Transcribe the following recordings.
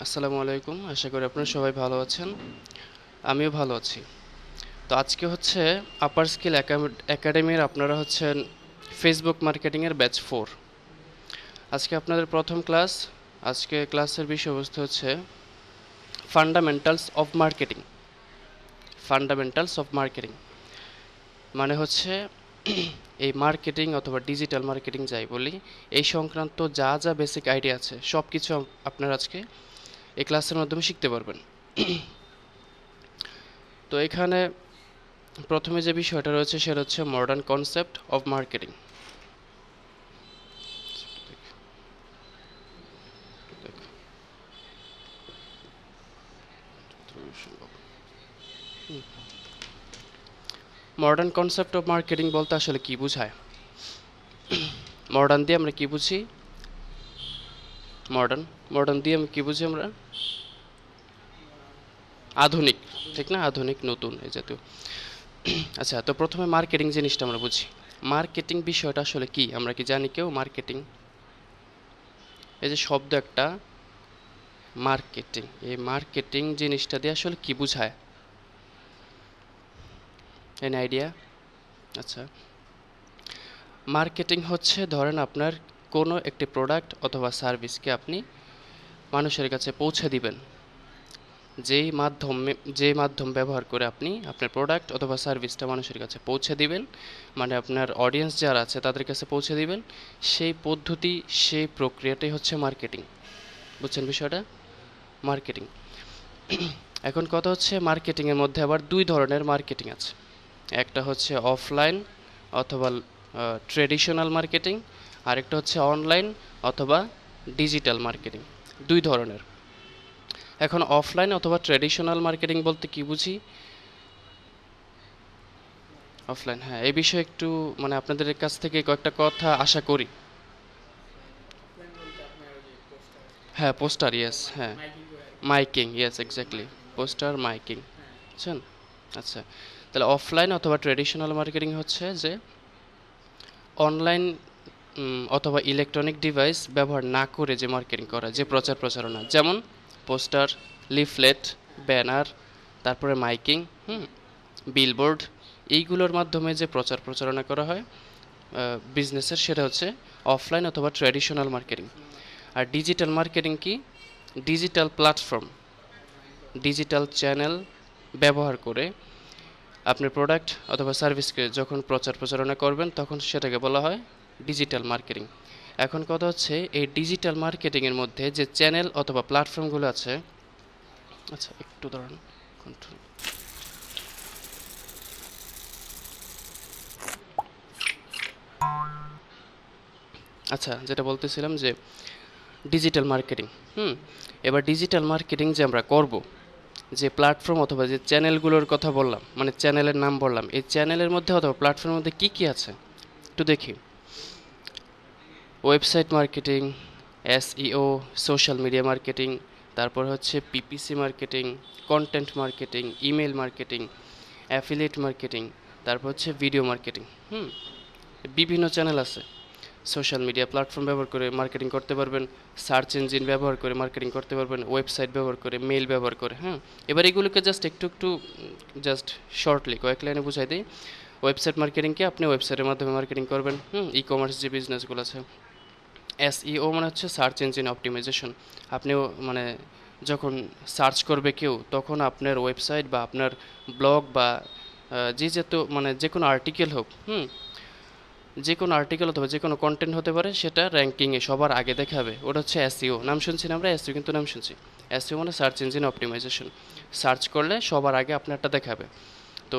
আসসালামু আলাইকুম। আশা করি আপনারা সবাই ভালো আছেন। আমিও ভালো আছি। তো আজকে হচ্ছে আপার স্কিল একাডেমির আপনারা হচ্ছেন ফেসবুক মার্কেটিংয়ের ব্যাচ 4। আজকে আপনাদের প্রথম ক্লাস। আজকে ক্লাসের বিষয়বস্তু হচ্ছে fundamentals of marketing. Fundamentals of marketing মানে হচ্ছে এই মার্কেটিং অথবা ডিজিটাল মার্কেটিং যাই বলি, এই সংক্রান্ত যা যা বেসিক আইডিয়া আছে সব কিছু আপনারা আজকে এই ক্লাসের মাধ্যমে শিখতে পারবেন। তো এখানে প্রথমে যে বিষয়টা রয়েছে সেটা হচ্ছে modern concept of marketing. Modern concept of marketing বলতে আসলে কি বোঝায়? মডার্ন দিয়ে আমরা কি বুঝি? মডার্ন মডার্ন দিয়ে আমি কি বুঝি আমরা? আধুনিক, ঠিক না? আধুনিক, নতুন, এই জাতীয়। আচ্ছা, তো প্রথমে মার্কেটিং জিনিসটা আমরা বুঝি। মার্কেটিং বিষয়টা আসলে কি আমরা কি জানি কেউ? মার্কেটিং, এই যে শব্দ একটা মার্কেটিং, এই মার্কেটিং জিনিসটা দিয়ে আসলে কি বোঝায়? An idea? আচ্ছা, মার্কেটিং হচ্ছে ধরেন আপনার কোনো একটি প্রোডাক্ট অথবা সার্ভিসকে আপনি মানুষের কাছে পৌঁছে দিবেন। যেই মাধ্যম ব্যবহার করে আপনি আপনার প্রোডাক্ট অথবা সার্ভিসটা মানুষের কাছে পৌঁছে দিবেন, মানে আপনার অডিয়েন্স যারা আছে তাদের কাছে পৌঁছে দিবেন, সেই পদ্ধতি, সেই প্রক্রিয়াটাই হচ্ছে মার্কেটিং। বুঝছেন বিষয়টা? মার্কেটিং। এখন কথা হচ্ছে মার্কেটিংয়ের মধ্যে আবার দুই ধরনের মার্কেটিং আছে। একটা হচ্ছে অফলাইন অথবা ট্রেডিশনাল মার্কেটিং, আরেকটা হচ্ছে অনলাইন অথবা ডিজিটাল মার্কেটিং। দুই ধরনের। এখন অফলাইন অথবা ট্রেডিশনাল মার্কেটিং বলতে কি বুঝি? অফলাইন, হ্যাঁ, এই বিষয়ে একটু মানে আপনাদের কাছ থেকে কয়েকটা কথা আশা করি। হ্যাঁ, পোস্টার, ইয়েস, হ্যাঁ, miking, yes, exactly, poster, miking, বুঝছেন? আচ্ছা, তাহলে অফলাইন অথবা ট্রেডিশনাল মার্কেটিং হচ্ছে যে অনলাইন অথবা ইলেকট্রনিক ডিভাইস ব্যবহার না করে যে মার্কেটিং করা, যে প্রচার প্রচারণা, যেমন পোস্টার, লিফলেট, ব্যানার, তারপরে মাইকিং, বিলবোর্ড, এইগুলোর মাধ্যমে যে প্রচার প্রচারণা করা হয় বিজনেসের, সেটা হচ্ছে অফলাইন অথবা ট্র্যাডিশনাল মার্কেটিং। আর ডিজিটাল মার্কেটিং কি? ডিজিটাল প্ল্যাটফর্ম, ডিজিটাল চ্যানেল ব্যবহার করে আপনি প্রোডাক্ট অথবা সার্ভিসকে যখন প্রচার প্রচারণা করবেন তখন সেটাকে বলা হয় ডিজিটাল মার্কেটিং। এখন কথা হচ্ছে এই ডিজিটাল মার্কেটিংয়ের মধ্যে যে চ্যানেল অথবা প্ল্যাটফর্মগুলো আছে, আচ্ছা একটু দাঁড়ান, কন্ট্রোল। আচ্ছা, যেটা বলতেছিলাম যে ডিজিটাল মার্কেটিং, এবার ডিজিটাল মার্কেটিং যে আমরা করব, যে প্ল্যাটফর্ম অথবা যে চ্যানেলগুলোর কথা বললাম, মানে চ্যানেলের নাম বললাম, এই চ্যানেলের মধ্যে অথবা প্ল্যাটফর্মের মধ্যে কী কী আছে একটু দেখি। Website marketing, SEO, social media marketing, তারপর হচ্ছে PPC marketing, content marketing, email marketing, affiliate marketing, তারপর হচ্ছে ভিডিও মার্কেটিং। বিভিন্ন চ্যানেল আছে। সোশ্যাল মিডিয়া প্ল্যাটফর্ম ব্যবহার করে মার্কেটিং করতে পারবেন, সার্চ ইঞ্জিন ব্যবহার করে মার্কেটিং করতে পারবেন, ওয়েবসাইট ব্যবহার করে, মেইল ব্যবহার করে। এবার এগুলোকে জাস্ট একটু একটু জাস্ট শর্টলি কয়েক লাইনে বুঝাই দিই। ওয়েবসাইট মার্কেটিংকে আপনি ওয়েবসাইটের মাধ্যমে মার্কেটিং করবেন, ই কমার্স যে বিজনেসগুলো আছে। এসইও মানে হচ্ছে সার্চ ইঞ্জিন অপটিমাইজেশন। আপনিও মানে যখন সার্চ করবে কেউ, তখন আপনার ওয়েবসাইট বা আপনার ব্লগ বা যেহেতু মানে যে কোনো আর্টিকেল হোক, যে কোনো আর্টিকেল অথবা যে কোনো কন্টেন্ট হতে পারে, সেটা র্যাঙ্কিংয়ে সবার আগে দেখাবে, ওটা হচ্ছে এসইও। নাম শুনছি না আমরা? এসইও কিন্তু নাম শুনছি। এসইও মানে সার্চ ইঞ্জিন অপটিমাইজেশন। সার্চ করলে সবার আগে আপনারটা দেখাবে। তো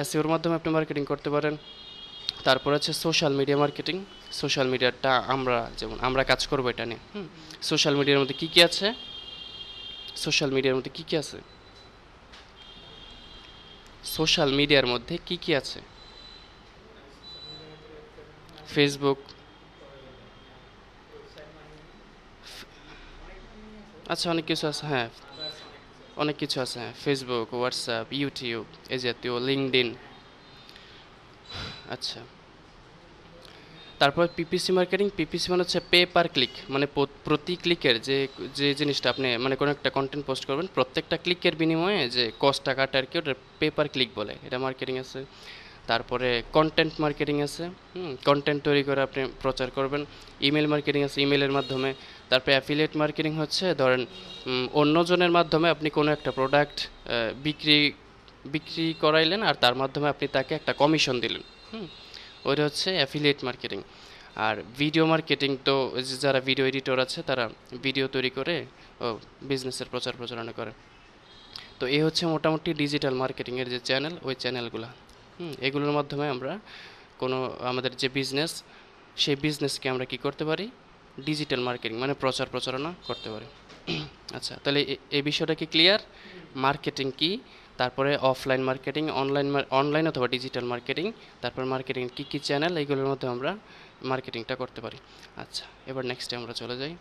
এসইওর মাধ্যমে আপনি মার্কেটিং করতে পারেন। তারপর আছে সোশ্যাল মিডিয়া মার্কেটিং। সোশ্যাল মিডিয়াটা আমরা যেমন আমরা কাজ করবো এটা নিয়ে। সোশ্যাল মিডিয়ার মধ্যে কী কী আছে? সোশ্যাল মিডিয়ার মধ্যে কী কী আছে? সোশ্যাল মিডিয়ার মধ্যে কী কী আছে? ফেসবুক, আচ্ছা অনেক কিছু আছে, হ্যাঁ, অনেক কিছু আছে, হ্যাঁ, ফেসবুক, হোয়াটসঅ্যাপ, ইউটিউব, এই জাতীয়, লিঙ্কডইন। আচ্ছা, তারপর পিপিসি মার্কেটিং, পিপিসি মানে হচ্ছে পে পার ক্লিক, মানে প্রতি ক্লিকের যে যে জিনিসটা আপনি মানে কোনো একটা কন্টেন্ট পোস্ট করবেন, প্রত্যেকটা ক্লিকের বিনিময়ে যে কস্ট টাকাটা আর কি, ওটা পে পার ক্লিক বলে, এটা মার্কেটিং আছে। তারপরে কন্টেন্ট মার্কেটিং আছে, কন্টেন্ট তৈরি করে আপনি প্রচার করবেন। ইমেল মার্কেটিং আছে, ইমেলের মাধ্যমে। তারপরে অ্যাফিলিয়েট মার্কেটিং হচ্ছে ধরেন অন্যজনের মাধ্যমে আপনি কোনো একটা প্রোডাক্ট বিক্রি বিক্রি করাইলেন, আর তার মাধ্যমে আপনি তাকে একটা কমিশন দিলেন, ওইটা হচ্ছে অ্যাফিলিয়েট মার্কেটিং। আর ভিডিও মার্কেটিং তো যারা ভিডিও এডিটর আছে তারা ভিডিও তৈরি করে বিজনেসের প্রচার প্রচারণা করে। তো এই হচ্ছে মোটামুটি ডিজিটাল মার্কেটিংয়ের যে চ্যানেল, ওই চ্যানেলগুলো। এগুলোর মাধ্যমে আমরা কোনো আমাদের যে বিজনেস, সেই বিজনেসকে আমরা কি করতে পারি, ডিজিটাল মার্কেটিং মানে প্রচার প্রচারণা করতে পারি। আচ্ছা, তাহলে এই বিষয়টা কি ক্লিয়ার? মার্কেটিং কি, তারপরে অফলাইন মার্কেটিং, অনলাইন অথবা ডিজিটাল মার্কেটিং, তারপর মার্কেটিং কী কী চ্যানেল, এইগুলোর মধ্যে আমরা মার্কেটিংটা করতে পারি। আচ্ছা, এবার নেক্সটে আমরা চলে যাই।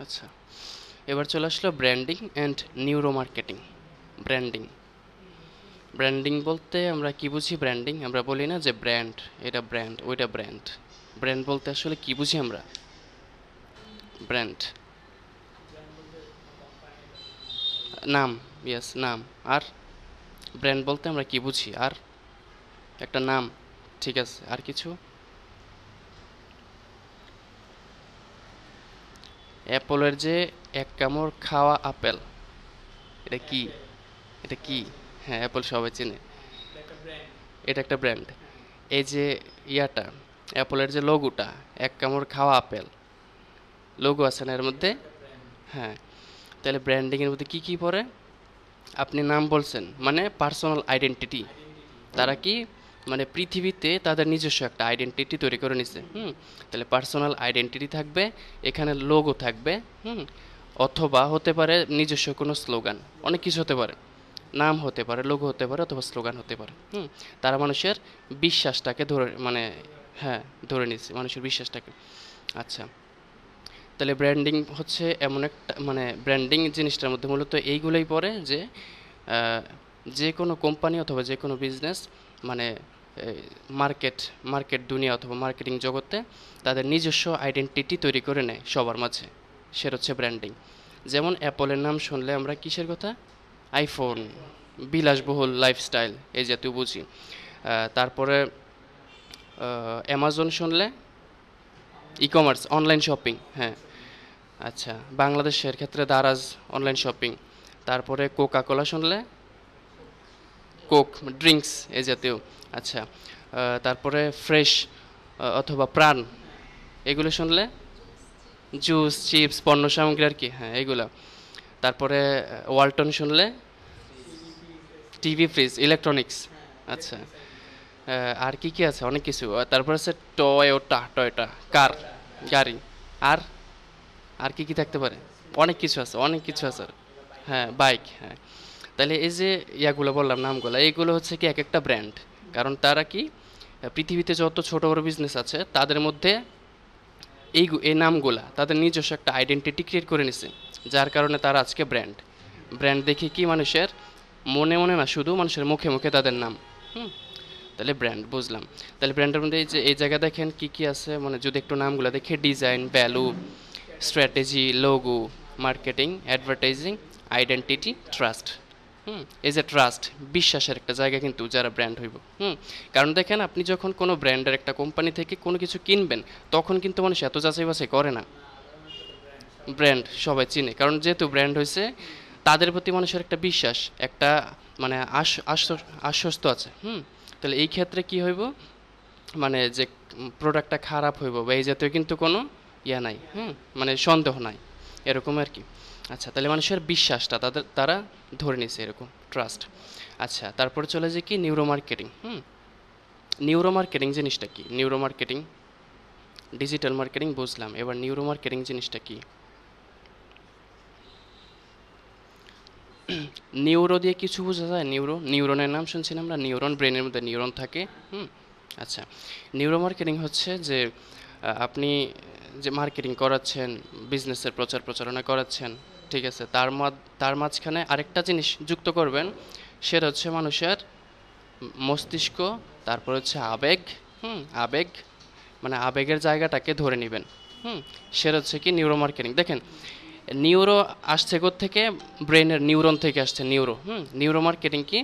আচ্ছা, এবার চলে আসলো branding and neuro marketing. Branding, branding বলতে আমরা কি বুঝি? ব্র্যান্ডিং আমরা বলি না যে ব্র্যান্ড, এটা ব্র্যান্ড, ওইটা ব্র্যান্ড। ব্র্যান্ড বলতে আসলে কি বুঝি আমরা? ব্র্যান্ড নাম, ইয়েস নাম। আর ব্র্যান্ড বলতে আমরা কি বুঝি? আর একটা নাম, ঠিক আছে। আর কিছু? অ্যাপলের যে এক কামড় খাওয়া আপেল, এটা কি? এটা কি? হ্যাঁ, অ্যাপল সবাই চেনে, এটা একটা ব্র্যান্ড। এই যে ইয়াটা, অ্যাপলের যে লোগোটা, এক কামড় খাওয়া আপেল, লোগো আছে না এর মধ্যে? হ্যাঁ, তাহলে ব্র্যান্ডিংয়ের মধ্যে কি কি পড়ে? আপনি নাম বলছেন, মানে পার্সোনাল আইডেন্টিটি। তারা কি মানে পৃথিবীতে তাদের নিজস্ব একটা আইডেন্টিটি তৈরি করে নিছে। তাহলে পার্সোনাল আইডেন্টিটি থাকবে, এখানে লোগো থাকবে, অথবা হতে পারে নিজস্ব কোনো স্লোগান, অনেক কিছু হতে পারে, নাম হতে পারে, লোগো হতে পারে, অথবা স্লোগান হতে পারে। তারা মানুষের বিশ্বাসটাকে ধরে মানে হ্যাঁ ধরে নিচ্ছে, মানুষের বিশ্বাসটাকে। আচ্ছা, তাহলে ব্র্যান্ডিং হচ্ছে এমন একটা মানে ব্র্যান্ডিং জিনিসটার মধ্যে মূলত এইগুলোই পড়ে যে যে কোনো কোম্পানি অথবা যে কোনো বিজনেস মানে মার্কেট মার্কেট দুনিয়া অথবা মার্কেটিং জগতে তাদের নিজস্ব আইডেন্টিটি তৈরি করে নেয় সবার মাঝে, সেটা হচ্ছে ব্র্যান্ডিং। যেমন অ্যাপলের নাম শুনলে আমরা কিসের কথা? আইফোন, বিলাসবহুল লাইফস্টাইল, এই জাতীয় বুঝি। তারপরে অ্যামাজন শুনলে ই কমার্স, অনলাইন শপিং, হ্যাঁ। আচ্ছা, বাংলাদেশের ক্ষেত্রে দারাজ, অনলাইন শপিং। তারপরে কোকা কোলা শুনলে কোক, ড্রিঙ্কস এই জাতীয়। আচ্ছা, তারপরে ফ্রেশ অথবা প্রাণ, এগুলো শুনলে জুস, চিপস, পণ্য সামগ্রী আর কি, হ্যাঁ এগুলো। তারপরে ওয়ালটন শুনলে টিভি, ফ্রিজ, ইলেকট্রনিক্স। আচ্ছা, আর কি কি আছে? অনেক কিছু। তারপর আছে টয়োটা, টয়োটা কার, গাড়ি। আর আর কি কি থাকতে পারে? অনেক কিছু আছে, অনেক কিছু আছে। হ্যাঁ, বাইক, হ্যাঁ। তাহলে এই যে ইয়াগুলো বললাম, নামগুলো, এইগুলো হচ্ছে কি এক একটা ব্র্যান্ড। কারণ তারা কি পৃথিবীতে যত ছোট বড় বিজনেস আছে তাদের মধ্যে এই নামগুলা তাদের নিজস্ব একটা আইডেন্টিটি ক্রিয়েট করে নিছে, যার কারণে তারা আজকে ব্র্যান্ড। ব্র্যান্ড দেখে কি মানুষের মনে মনে না, শুধু মানুষের মুখে মুখে তাদের নাম। তাহলে ব্র্যান্ড বুঝলাম। তাহলে ব্র্যান্ডের মধ্যে এই যে এই জায়গা দেখেন কি কি আছে, মানে যদি একটু নামগুলো দেখে, design, value, strategy, logo, marketing, advertising, identity, trust. এই যে ট্রাস্ট, বিশ্বাসের একটা জায়গা কিন্তু যারা ব্র্যান্ড হইব। কারণ দেখেন, আপনি যখন কোনো ব্র্যান্ডের একটা কোম্পানি থেকে কোনো কিছু কিনবেন, তখন কিন্তু মানুষ এত যাচাই বাছাই করে না, ব্র্যান্ড সবাই চিনে। কারণ যেহেতু ব্র্যান্ড হয়েছে, তাদের প্রতি মানুষের একটা বিশ্বাস, একটা মানে আশ্বস্ত আছে। তাহলে এই ক্ষেত্রে কি হইব, মানে যে প্রোডাক্টটা খারাপ হইব বা এই জাতীয় কিন্তু কোনো ইয়া নাই, মানে সন্দেহ নাই, এরকম আর কি। আচ্ছা, তাহলে মানুষের বিশ্বাসটা তারা ধরে নিছে, এরকম ট্রাস্ট। আচ্ছা, তারপরে চলে যায় কি নিউরো মার্কেটিং। নিউরো মার্কেটিং জিনিসটা কি? নিউরো মার্কেটিং, ডিজিটাল মার্কেটিং বুঝলাম, এবার নিউরো মার্কেটিং জিনিসটা কি? নিউরো দিয়ে কিছু বোঝা যায়? নিউরনের নাম শুনছি না আমরা, নিউরন, ব্রেনের মধ্যে নিউরন থাকে। আচ্ছা, নিউরো মার্কেটিং হচ্ছে যে আপনি যে মার্কেটিং করাচ্ছেন, বিজনেসের প্রচার প্রচারণা করাচ্ছেন, ঠিক আছে, তার মাঝখানে আরেকটা জিনিস যুক্ত করবেন, সেটা হচ্ছে মানুষের মস্তিষ্ক, তারপর হচ্ছে আবেগ, আবেগ মানে আবেগের জায়গাটাকে ধরে নেবেন। সেটা হচ্ছে কি নিউরো মার্কেটিং। দেখেন নিউরো আসছে থেকে ব্রেনের নিউরন থেকে আসছে নিউরো। নিউরো মার্কেটিং কি,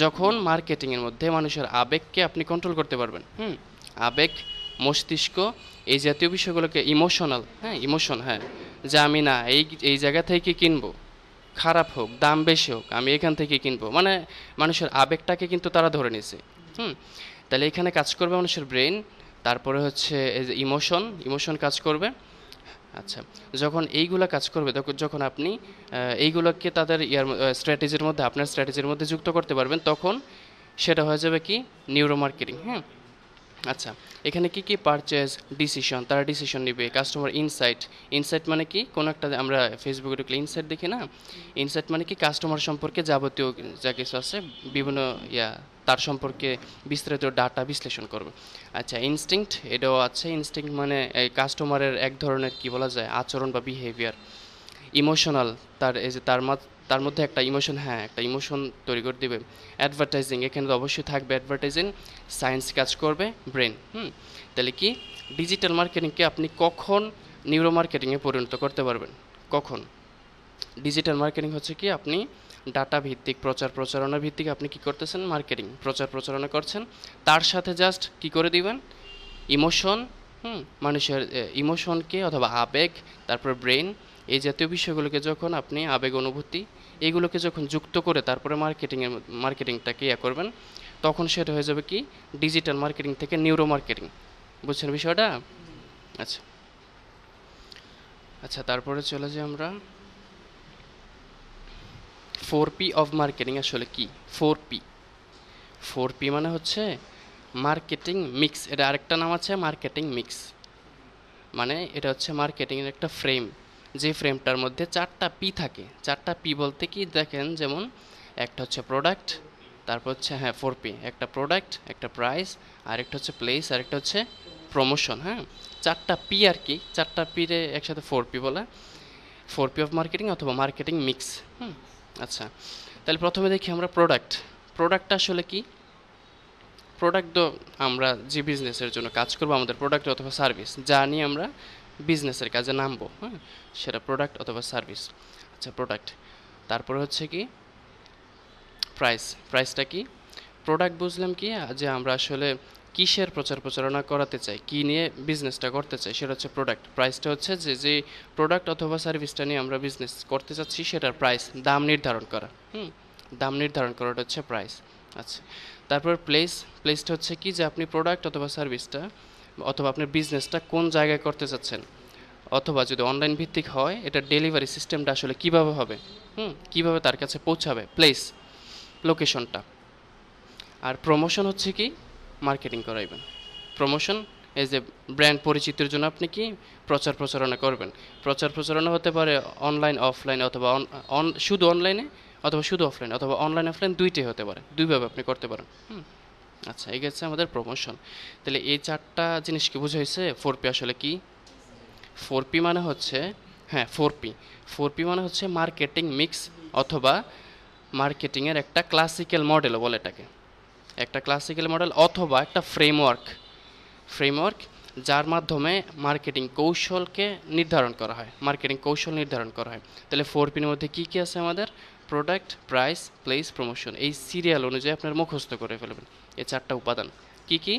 যখন মার্কেটিংয়ের মধ্যে মানুষের আবেগকে আপনি কন্ট্রোল করতে পারবেন। আবেগ, মস্তিষ্ক, এই জাতীয় বিষয়গুলোকে ইমোশনাল, ইমোশন, যে আমি না এই এই জায়গা থেকে কিনবো, খারাপ হোক দাম বেশি হোক আমি এখান থেকে কিনবো, মানে মানুষের আবেগটাকে কিন্তু তারা ধরে নিছে। তাহলে এখানে কাজ করবে মানুষের ব্রেন, তারপরে হচ্ছে এই যে ইমোশন, ইমোশন কাজ করবে। আচ্ছা, যখন এইগুলা কাজ করবে, যখন আপনি এইগুলোকে তাদের স্ট্র্যাটেজির মধ্যে, আপনার স্ট্র্যাটেজির মধ্যে যুক্ত করতে পারবেন, তখন সেটা হয়ে যাবে কি নিউরো মার্কেটিং। আচ্ছা, এখানে কি কি পারচেজ, ডিসিশন, তারা ডিসিশন নেবে, কাস্টমার ইনসাইট। ইনসাইট মানে কি, কোনো একটা আমরা ফেসবুকে ঢুকলে ইনসাইট দেখি না, ইনসাইট মানে কি কাস্টমার সম্পর্কে যাবতীয় যা কিছু আছে বিভিন্ন তার সম্পর্কে বিস্তারিত ডাটা বিশ্লেষণ করবে। আচ্ছা, ইনস্টিংক্ট, এটাও আছে। ইনস্টিংক্ট মানে এই কাস্টমারের এক ধরনের কি বলা যায় আচরণ বা বিহেভিয়ার। ইমোশনাল, তার এই যে তার মধ্যে একটা ইমোশন, একটা ইমোশন তৈরি করে দিবে। অ্যাডভার্টাইজিং, এখানে তো অবশ্যই থাকবে অ্যাডভার্টাইজিং। সায়েন্স কাজ করবে, ব্রেন। তাহলে কি ডিজিটাল মার্কেটিংকে আপনি কখন নিউরো মার্কেটিংয়ে পরিণত করতে পারবেন? কখন? ডিজিটাল মার্কেটিং হচ্ছে কি আপনি ডাটা ভিত্তিক, প্রচার প্রচারণা ভিত্তিক আপনি কি করতেছেন, মার্কেটিং, প্রচার প্রচারণা করছেন, তার সাথে জাস্ট কি করে দিবেন ইমোশন, মানুষের ইমোশনকে অথবা আবেগ, তারপর ব্রেন, এই জাতীয় বিষয়গুলোকে যখন আপনি আবেগ, অনুভূতি, এগুলোকে যখন যুক্ত করে তারপরে মার্কেটিংটাকে করবেন, তখন সেটা হয়ে যাবে কি ডিজিটাল মার্কেটিং থেকে নিউরো মার্কেটিং। বুঝছেন বিষয়টা? আচ্ছা আচ্ছা, তারপরে চলে যাই আমরা 4P অফ মার্কেটিং আসলে কি। 4P মানে হচ্ছে মার্কেটিং মিক্স, এটা আরেকটা নাম আছে মার্কেটিং মিক্স। মানে এটা হচ্ছে মার্কেটিংয়ের একটা ফ্রেম, যে ফ্রেমটার মধ্যে 4টা পি থাকে। 4টা পি বলতে কি, দেখেন যেমন একটা হচ্ছে প্রোডাক্ট, তারপর হচ্ছে 4P, একটা প্রোডাক্ট, একটা প্রাইস, আরেকটা হচ্ছে প্লেস, আরেকটা হচ্ছে প্রমোশন। 4টা পি আর কি, 4টা পিরে একসাথে 4P বলে। 4P অফ মার্কেটিং অথবা মার্কেটিং মিক্স। আচ্ছা, তাহলে প্রথমে দেখি আমরা প্রোডাক্টটা আসলে কি। প্রোডাক্ট তো আমরা যে বিজনেসের জন্য কাজ করবো, আমাদের প্রোডাক্ট অথবা সার্ভিস যা নিয়ে আমরা বিজনেসের কাজে নামবো, সেটা প্রোডাক্ট অথবা সার্ভিস। আচ্ছা, প্রোডাক্ট। তারপরে হচ্ছে কি প্রাইসটা কি। প্রোডাক্ট বুঝলাম কি, যে আমরা আসলে কিসের প্রচার প্রচারণা করাতে চাই, কি নিয়ে বিজনেসটা করতে চাই, সেটা হচ্ছে প্রোডাক্ট। প্রাইসটা হচ্ছে যে প্রোডাক্ট অথবা সার্ভিসটা নিয়ে আমরা বিজনেস করতে চাচ্ছি সেটার প্রাইস, দাম নির্ধারণ করা। দাম নির্ধারণ করাটা হচ্ছে প্রাইস। আচ্ছা, তারপর প্লেসটা হচ্ছে কি, যে আপনি প্রোডাক্ট অথবা সার্ভিসটা অথবা আপনার বিজনেসটা কোন জায়গায় করতে চাচ্ছেন, অথবা যদি অনলাইন ভিত্তিক হয় এটা ডেলিভারি সিস্টেমটা আসলে কিভাবে হবে, কিভাবে তার কাছে পৌঁছাবে, প্লেস, লোকেশনটা। আর প্রমোশন হচ্ছে কি মার্কেটিং করাইবেন। প্রমোশন এই যে ব্র্যান্ড পরিচিতির জন্য আপনি কি প্রচার প্রচারণা করবেন। প্রচার প্রচারণা হতে পারে অনলাইন, অফলাইন, অথবা শুধু অনলাইনে, অথবা শুধু অফলাইন, অথবা অনলাইন অফলাইন দুইটাই হতে পারে, দুইভাবে আপনি করতে পারেন। আচ্ছা, এই গেছে আমাদের প্রমোশন। তাহলে এই 4টা জিনিস কি বোঝা হয়েছে 4P আসলে কি। 4P মানে হচ্ছে 4P মানে হচ্ছে মার্কেটিং মিক্স অথবা মার্কেটিংয়ের একটা ক্লাসিক্যাল মডেলও বলে এটাকে, একটা ক্লাসিক্যাল মডেল অথবা একটা ফ্রেমওয়ার্ক যার মাধ্যমে মার্কেটিং কৌশলকে নির্ধারণ করা হয়, মার্কেটিং কৌশল নির্ধারণ করা হয়। তাহলে 4Pর মধ্যে কী কী আছে আমাদের, প্রোডাক্ট, প্রাইস, প্লেস, প্রমোশন। এই সিরিয়াল অনুযায়ী আপনার মুখস্থ করে ফেলবেন এই 4টা উপাদান। কি কি?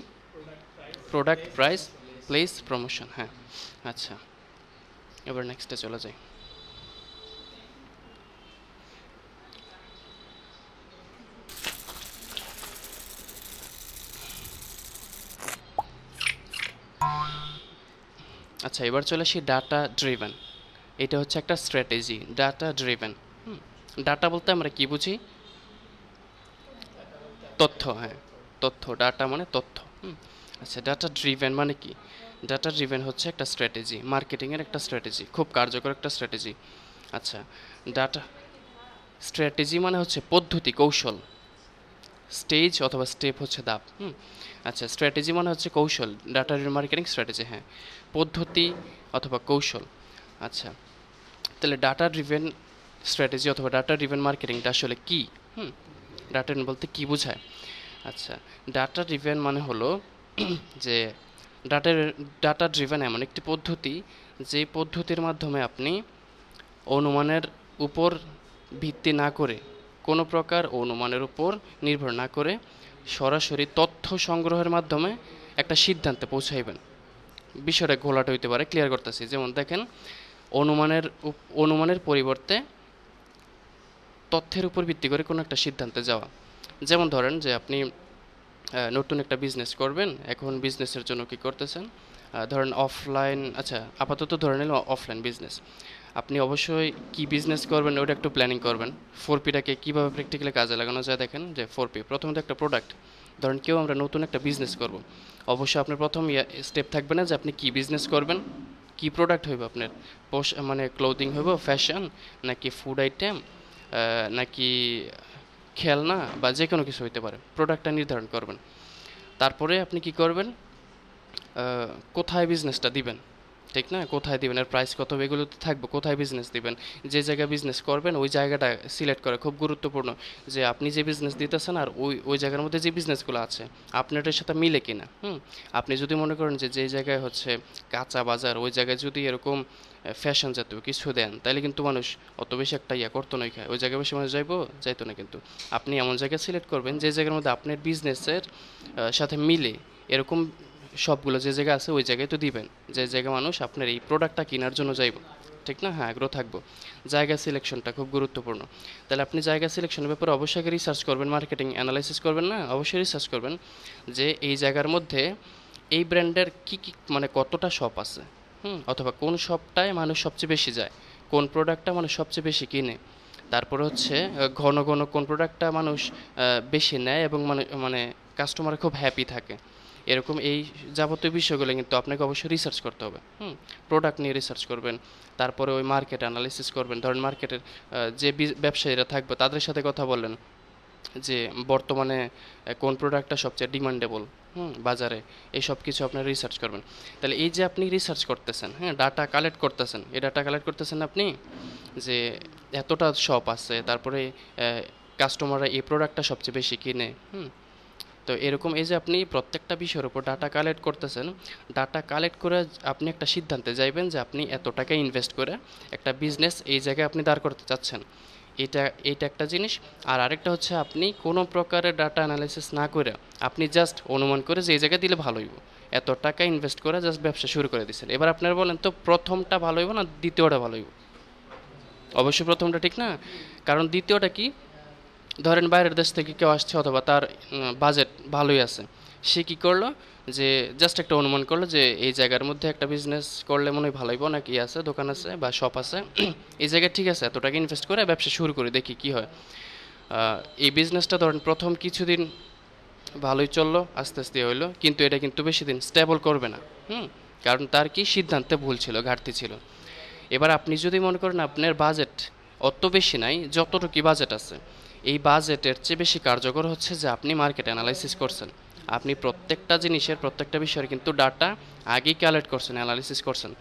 Product, price, place, promotion. আচ্ছা, এবার নেক্সটে চলে যাই। আচ্ছা, এবার চলে আসি ডাটা ড্রিভেন। এটা হচ্ছে একটা স্ট্র্যাটেজি, ডাটা ড্রিভেন। ডাটা বলতে আমরা কি বুঝি? তথ্য। তথ্য, ডাটা মানে তথ্য। আচ্ছা, ডাটা ড্রিভেন মানে কি? ডাটা ড্রিভেন হচ্ছে একটা স্ট্র্যাটেজি, মার্কেটিংয়ের একটা স্ট্র্যাটেজি, খুব কার্যকর একটা স্ট্র্যাটেজি। আচ্ছা, ডাটা স্ট্র্যাটেজি মানে হচ্ছে পদ্ধতি, কৌশল। স্টেজ অথবা স্টেপ হচ্ছে ধাপ। আচ্ছা, স্ট্র্যাটেজি মানে হচ্ছে কৌশল, ডাটা মার্কেটিং স্ট্র্যাটেজি, পদ্ধতি অথবা কৌশল। আচ্ছা, তাহলে ডাটা ড্রিভেন স্ট্র্যাটেজি অথবা ডাটা ড্রিভেন মার্কেটিংটা আসলে কি? ডাটা বলতে কি বোঝায়? আচ্ছা, ডাটা ড্রিভেন মানে হলো যে ডাটা ডাটা ড্রিভেন এমন একটি পদ্ধতি যে পদ্ধতির মাধ্যমে আপনি অনুমানের উপর ভিত্তি না করে, কোনো প্রকার অনুমানের উপর নির্ভর না করে সরাসরি তথ্য সংগ্রহের মাধ্যমে একটা সিদ্ধান্তে পৌঁছাইবেন। বিষয়টা ঘোলাটে হইতে পারে, ক্লিয়ার করতেছি। যেমন দেখেন, অনুমানের পরিবর্তে তথ্যের উপর ভিত্তি করে কোনো একটা সিদ্ধান্তে যাওয়া। যেমন ধরেন যে আপনি নতুন একটা বিজনেস করবেন, এখন বিজনেসের জন্য কি করতেছেন, ধরেন অফলাইন, আচ্ছা আপাতত ধরে নিলাম অফলাইন বিজনেস। আপনি অবশ্যই কি বিজনেস করবেন ওটা একটু প্ল্যানিং করবেন। 4Pটাকে কীভাবে প্র্যাকটিক্যালি কাজে লাগানো যায় দেখেন, যে 4P প্রথমত একটা প্রোডাক্ট। ধরেন কেউ আমরা নতুন একটা বিজনেস করব, অবশ্যই আপনার প্রথম স্টেপ থাকবে না যে আপনি কি বিজনেস করবেন, কি প্রোডাক্ট হইব আপনার, মানে ক্লোদিং হইব, ফ্যাশন, নাকি ফুড আইটেম, নাকি খেলনা, বা যে কোনো কিছু হইতে পারে। প্রোডাক্টটা নির্ধারণ করবেন। তারপরে আপনি কি করবেন, কোথায় বিজনেসটা দিবেন, ঠিক না? কোথায় দিবেন, এর প্রাইস কত, এগুলো তো থাকবে। কোথায় বিজনেস দিবেন, যে জায়গায় বিজনেস করবেন ওই জায়গাটা সিলেক্ট করা খুব গুরুত্বপূর্ণ, যে আপনি যে বিজনেস দিতেছেন আর ওই ওই জায়গার মধ্যে যে বিজনেসগুলো আছে আপনার এটার সাথে মিলে কিনা। আপনি যদি মনে করেন যে যেই জায়গায় হচ্ছে কাঁচা বাজার, ওই জায়গায় যদি এরকম ফ্যাশন জাতীয় কিছু দেন, তাহলে কিন্তু মানুষ অত বেশি একটা করতো না, খায় ওই জায়গায় বেশি মানুষ যাইতো না। কিন্তু আপনি এমন জায়গায় সিলেক্ট করবেন যে জায়গার মধ্যে আপনার বিজনেসের সাথে মিলে, এরকম সবগুলো যে জায়গা আছে ওই জায়গায় তো দিবেন, যে জায়গায় মানুষ আপনার এই প্রোডাক্টটা কেনার জন্য যাইব, ঠিক না? হ্যাঁ, আগ্রহ থাকবো। জায়গা সিলেকশনটা খুব গুরুত্বপূর্ণ। তাহলে আপনি জায়গা সিলেকশনের ব্যাপারে অবশ্যই রিসার্চ করবেন, মার্কেটিং অ্যানালাইসিস করবেন, না অবশ্যই রিসার্চ করবেন যে এই জায়গার মধ্যে এই ব্র্যান্ডের কী কী, মানে কতটা শপ আছে, অথবা কোন শপটায় মানুষ সবচেয়ে বেশি যায়, কোন প্রোডাক্টটা মানুষ সবচেয়ে বেশি কিনে। তারপরে হচ্ছে ঘন ঘন কোন প্রোডাক্টটা মানুষ বেশি নেয় এবং মানে কাস্টমার খুব হ্যাপি থাকে। এরকম এই যাবতীয় বিষয়গুলো কিন্তু আপনাকে অবশ্যই রিসার্চ করতে হবে। প্রোডাক্ট নিয়ে রিসার্চ করবেন, তারপরে ওই মার্কেট অ্যানালিসিস করবেন। ধরেন মার্কেটের যে ব্যবসায়ীরা থাকবে তাদের সাথে কথা বললেন যে বর্তমানে কোন প্রোডাক্টটা সবচেয়ে ডিমান্ডেবল বাজারে, এই সব কিছু আপনার রিসার্চ করবেন। তাহলে এই যে আপনি রিসার্চ করতেছেন, ডাটা কালেক্ট করতেছেন, এই ডাটা কালেক্ট করতেছেন আপনি যে এতটা শপ আছে, তারপরে কাস্টমাররা এই প্রোডাক্টটা সবচেয়ে বেশি কিনে। তো এরকম এই যে আপনি প্রত্যেকটা বিষয়ের উপর ডাটা কালেক্ট করতেছেন, ডাটা কালেক্ট করে আপনি একটা সিদ্ধান্তে যাইবেন যে আপনি এত টাকা ইনভেস্ট করে একটা বিজনেস এই জায়গায় আপনি দাঁড় করতে চাচ্ছেন। এইটা একটা জিনিস। আর আরেকটা হচ্ছে আপনি কোনো প্রকারের ডাটা অ্যানালাইসিস না করে আপনি জাস্ট অনুমান করে যে এই জায়গায় দিলে ভালো হইব, এত টাকা ইনভেস্ট করে জাস্ট ব্যবসা শুরু করে দিচ্ছেন। এবার আপনারা বলেন তো প্রথমটা ভালো হইব না দ্বিতীয়টা ভালো হইব? অবশ্যই প্রথমটা, ঠিক না? কারণ দ্বিতীয়টা কি, ধরেন বাইরের দেশ থেকে কেউ আসছে অথবা তার বাজেট ভালোই আছে, সে কী করলো যে জাস্ট একটা অনুমান করলো যে এই জায়গার মধ্যে একটা বিজনেস করলে মনে হয় ভালো হইব, না কি আছে, দোকান আছে বা শপ আছে, এই জায়গায় ঠিক আছে, এত টাকা ইনভেস্ট করে ব্যবসা শুরু করে দেখি কি হয়। এই বিজনেসটা ধরেন প্রথম কিছুদিন ভালোই চললো, আস্তে আস্তে হইলো, কিন্তু এটা কিন্তু বেশি দিন স্টেবল করবে না। কারণ তার কি সিদ্ধান্তে ভুল ছিল, ঘাটতি ছিল। এবার আপনি যদি মনে করেন আপনার বাজেট অত বেশি নাই, যতটুকু বাজেট আছে এই বাজেটের চেয়ে বেশি কার্যকর হচ্ছে যে আপনি মার্কেট অ্যানালাইসিস করছেন, আপনি প্রত্যেকটা জিনিসের প্রত্যেকটা বিষয়ের কিন্তু ডাটা আগেই কালেক্ট করছেন, অ্যানালাইসিস করছেন।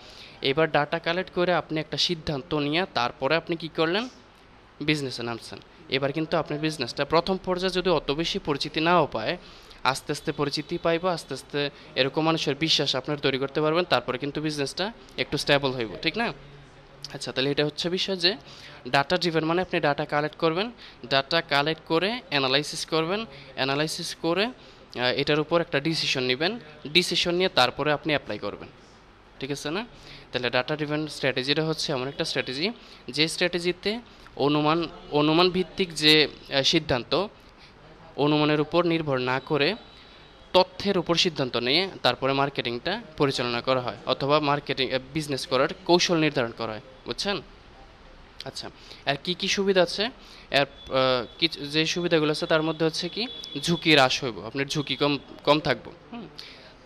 এবার ডাটা কালেক্ট করে আপনি একটা সিদ্ধান্ত নিয়ে তারপরে আপনি কি করলেন, বিজনেসে নামছেন। এবার কিন্তু আপনার বিজনেসটা প্রথম পর্যায়ে যদি অত বেশি পরিচিতি নাও পায়, আস্তে আস্তে পরিচিতি পাইব, আস্তে আস্তে এরকম মানুষের বিশ্বাস আপনার তৈরি করতে পারবেন, তারপরে কিন্তু বিজনেসটা একটু স্টেবল হইব, ঠিক না? আচ্ছা, তাহলে এটা হচ্ছে বিষয় যে ডাটা ড্রিভেন মানে আপনি ডাটা কালেক্ট করবেন, ডাটা কালেক্ট করে অ্যানালাইসিস করবেন, অ্যানালাইসিস করে এটার উপর একটা ডিসিশন নেবেন, ডিসিশন নিয়ে তারপরে আপনি অ্যাপ্লাই করবেন, ঠিক আছে না? তাহলে ডাটা ড্রিভেন স্ট্র্যাটেজিটা হচ্ছে এমন একটা স্ট্র্যাটেজি যে স্ট্র্যাটেজিতে অনুমান ভিত্তিক যে সিদ্ধান্ত, অনুমানের উপর নির্ভর না করে তথ্যের উপর সিদ্ধান্ত নিয়ে তারপরে মার্কেটিংটা পরিচালনা করা হয়, অথবা মার্কেটিং বিজনেস করার কৌশল নির্ধারণ করা হয়, বুঝছেন? আচ্ছা, আর কি কি সুবিধা আছে এর, কিছু যে সুবিধাগুলো আছে তার মধ্যে হচ্ছে কি, ঝুঁকি হ্রাস হইব, আপনার ঝুঁকি কম কম থাকবো।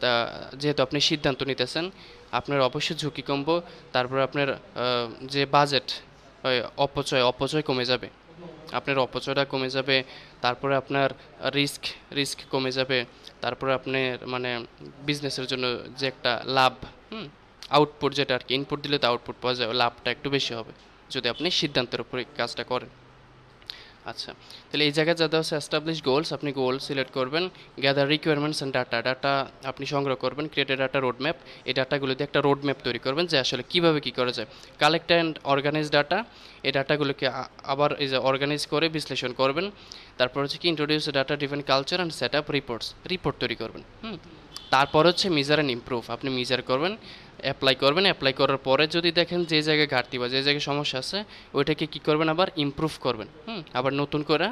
তা যেহেতু আপনি সিদ্ধান্ত নিতেছেন আপনার অবশ্যই ঝুঁকি কমবো। তারপর আপনার যে বাজেট, অপচয় কমে যাবে, আপনার অপচয়টা কমে যাবে। তারপরে আপনার রিস্ক রিস্ক কমে যাবে। তারপরে আপনার মানে বিজনেসের জন্য যে একটা লাভ, আউটপুট যেটা আর কি, ইনপুট দিলে তো আউটপুট পাওয়া যাবে, লাভটা একটু বেশি হবে যদি আপনি সিদ্ধান্তের উপরে কাজটা করেন। আচ্ছা, তাহলে এই জায়গায় যা দেওয়া আছে এস্টাবলিশ গোলস, আপনি গোল সিলেক্ট করবেন, gather requirements and data, data আপনি সংগ্রহ করবেন, create a data road map, এই ডাটাগুলো দিয়ে একটা রোড ম্যাপ তৈরি করবেন যে আসলে কীভাবে কী করা যায়। কালেক্ট অ্যান্ড অর্গানাইজ ডাটা, এই ডাটাগুলোকে আবার এই যে অর্গানাইজ করে বিশ্লেষণ করবেন। তারপর হচ্ছে কি introduce data different culture and set up report তৈরি করবেন। তারপর হচ্ছে মেজার অ্যান্ড ইমপ্রুভ, আপনি মেজার করবেন, অ্যাপ্লাই করার পরে যদি দেখেন যে জায়গায় ঘাটতি বা যে জায়গায় সমস্যা আছে ওইটাকে কী করবেন, আবার ইমপ্রুভ করবেন। আবার নতুন করে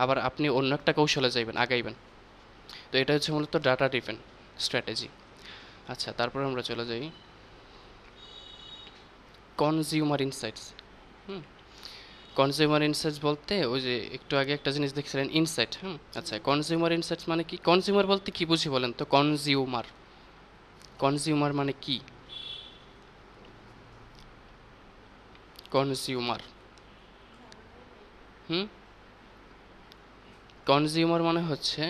আবার আপনি অন্য একটা কৌশলে যাইবেন, আগাইবেন। তো এটা হচ্ছে মূলত ডাটা ড্রিভেন স্ট্র্যাটেজি। আচ্ছা, তারপরে আমরা চলে যাই কনজিউমার ইনসাইটস। কনজিউমার ইনসাইটস বলতে ওই যে একটু আগে একটা জিনিস দেখছিলেন ইনসাইট। আচ্ছা, কনজিউমার ইনসাইটস মানে কি? কনজিউমার বলতে কি বুঝি বলেন তো? কনজিউমার মানে কি? কনজিউমার কনজিউমার মানে হচ্ছে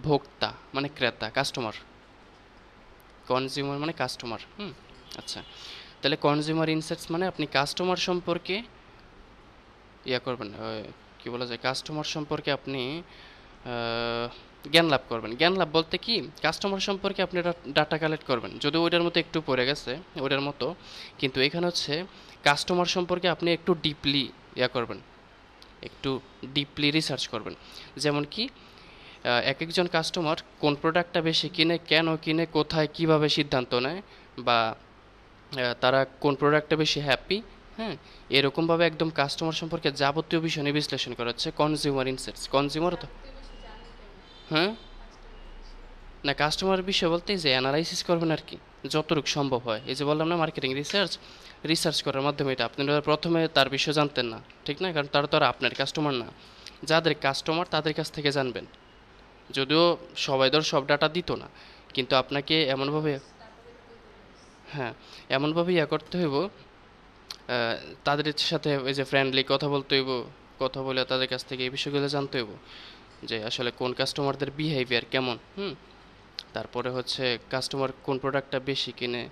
ভোক্তা, মানে ক্রেতা, কাস্টমার। কনজিউমার মানে কাস্টমার। আচ্ছা, তাহলে কনজিউমার ইনসাইটস মানে আপনি কাস্টমার সম্পর্কে ইয়া করবেন, কি বলা যায়, কাস্টমার সম্পর্কে আপনি জ্ঞান লাভ করবেন। জ্ঞান লাভ বলতে কি, কাস্টমার সম্পর্কে আপনি ডাটা কালেক্ট করবেন, যদিও ওইটার মতো একটু পড়ে গেছে ওইটার মতো, কিন্তু এখানে হচ্ছে কাস্টমার সম্পর্কে আপনি একটু ডিপলি ইয়া করবেন, একটু ডিপলি রিসার্চ করবেন। যেমন কি এক একজন কাস্টমার কোন প্রোডাক্টটা বেশি কিনে, কেন কিনে, কোথায় কিভাবে সিদ্ধান্ত নেয়, বা তারা কোন প্রোডাক্টটা বেশি হ্যাপি, এরকমভাবে একদম কাস্টমার সম্পর্কে যাবতীয় বিষয় নিয়ে বিশ্লেষণ করা হচ্ছে কনজিউমার ইনসাইটস। কনজিউমার তো না, কাস্টমার বিষয় বলতে যে অ্যানালাইসিস করবেন আর কি, যতটুকু সম্ভব হয়। এই যে বললাম না, মার্কেটিং রিসার্চ করার মাধ্যমে। এটা আপনি প্রথমে তার বিষয়ে জানতেন না, ঠিক না? কারণ তারা তো আর আপনার কাস্টমার না। যাদের কাস্টমার তাদের কাছ থেকে জানবেন, যদিও সবাই ধর সব ডাটা দিত না, কিন্তু আপনাকে এমনভাবে এমনভাবে ইয়া করতে হইব, তাদের সাথে ওই যে ফ্রেন্ডলি কথা বলতে হইব, কথা বলে তাদের কাছ থেকে এই বিষয়গুলো জানতে হইব যে আসলে কোন কাস্টমারদের বিহেভিয়ার কেমন। তারপরে হচ্ছে কাস্টমার কোন প্রোডাক্টটা বেশি কিনে,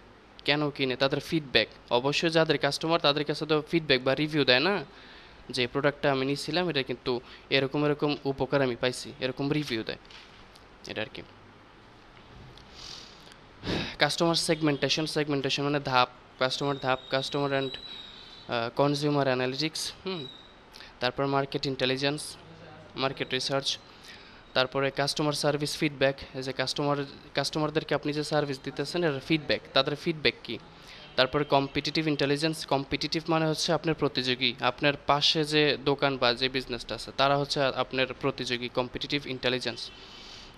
কেন কিনে, তাদের ফিডব্যাক। অবশ্যই যাদের কাস্টমার তাদের কাছে তো ফিডব্যাক বা রিভিউ দেয় না, যে প্রোডাক্টটা আমি নিয়েছিলাম এটা কিন্তু এরকম এরকম উপকার আমি পাইছি, এরকম রিভিউ দেয়, এটা আর কি। কাস্টমার সেগমেন্টেশন মানে ধাপ, কাস্টমার অ্যান্ড কনজিউমার অ্যানালিটিক্স। তারপর মার্কেট ইন্টেলিজেন্স, মার্কেট রিসার্চ। তারপরে কাস্টমার সার্ভিস ফিডব্যাক, এই যে কাস্টমারদেরকে আপনি যে সার্ভিস দিতেছেন এর ফিডব্যাক, তাদের ফিডব্যাক কী। তারপরে কম্পিটিটিভ ইন্টেলিজেন্স, কম্পিটিটিভ মানে হচ্ছে আপনার প্রতিযোগী, আপনার পাশে যে দোকান বা যে বিজনেসটা আছে তারা হচ্ছে আপনার প্রতিযোগী, কম্পিটিটিভ ইন্টেলিজেন্স।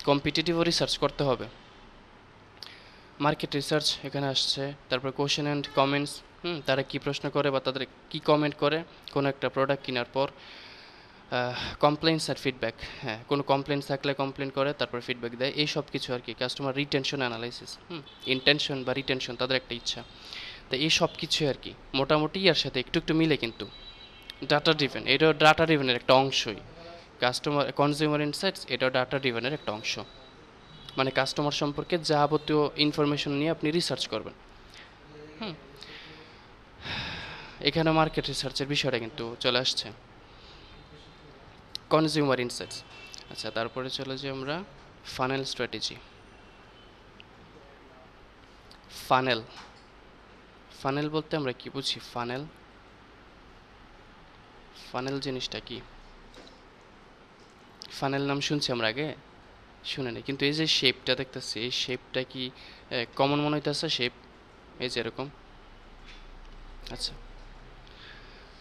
কম্পিটিটিভও রিসার্চ করতে হবে। মার্কেট রিসার্চ এখানে আসছে। তারপর কোয়েশ্চেন অ্যান্ড কমেন্টস, তারা কী প্রশ্ন করে বা তাদের কী কমেন্ট করে কোনো একটা প্রোডাক্ট কেনার পর। কমপ্লেন্টস আর ফিডব্যাক, কোনো কমপ্লেন্টস থাকলে কমপ্লেন করে, তারপর ফিডব্যাক দেয়, এই সব কিছু আর কি। কাস্টমার রিটেনশন অ্যানালাইসিস, ইন্টেনশন বা রিটেনশন তাদের একটা ইচ্ছা। তো এই সব কিছুই আর কি মোটামুটি এর সাথে একটু একটু মিলে, কিন্তু ডাটা ড্রিভেন, এটাও ডাটা ড্রিভেনের একটা অংশই। কনজিউমার ইনসাইটস এটাও ডাটা ড্রিভেনের একটা অংশ, মানে কাস্টমার সম্পর্কে যাবতীয় ইনফরমেশন নিয়ে আপনি রিসার্চ করবেন। এখানে মার্কেট রিসার্চের বিষয়টা কিন্তু চলে আসছে, কনজিউমার ইনসাইটস। আচ্ছা, তারপরে চলে যাই আমরা ফানেল স্ট্র্যাটেজি। ফানেল বলতে আমরা কি বুঝি? ফানেল জিনিসটা কি? ফানেল নাম শুনছি আমরা আগে, শুনে নেই, কিন্তু এই যে শেপটা দেখতেছি, এই শেপটা কি কমন মনে হইতেছে? শেপ এই যে এরকম। আচ্ছা,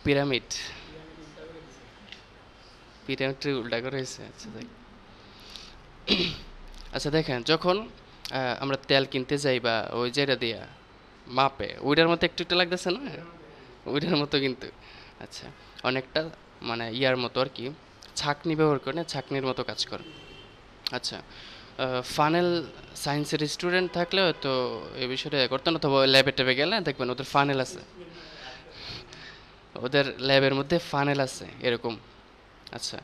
পিরামিড উল্টা করে হয়েছে। আচ্ছা দেখেন, যখন আমরা তেল কিনতে যাই বা ওই যেটা দিয়া মাপে, ওইটার মতো একটু একটু লাগতেছে না? ওইটার মতো কিন্তু। আচ্ছা, অনেকটা মানে ইয়ার মতো আর কি, ছাঁকনি ব্যবহার করে, ছাঁকনির মতো কাজ করে। আচ্ছা, ফানেল সায়েন্সের স্টুডেন্ট থাকলে হয়তো এই বিষয়টা করতেন, অথবা ল্যাবে ট্যাবে গেলে দেখবেন ওদের ফানেল আছে, ওদের ল্যাবের মধ্যে ফানেল আছে এরকম। আচ্ছা,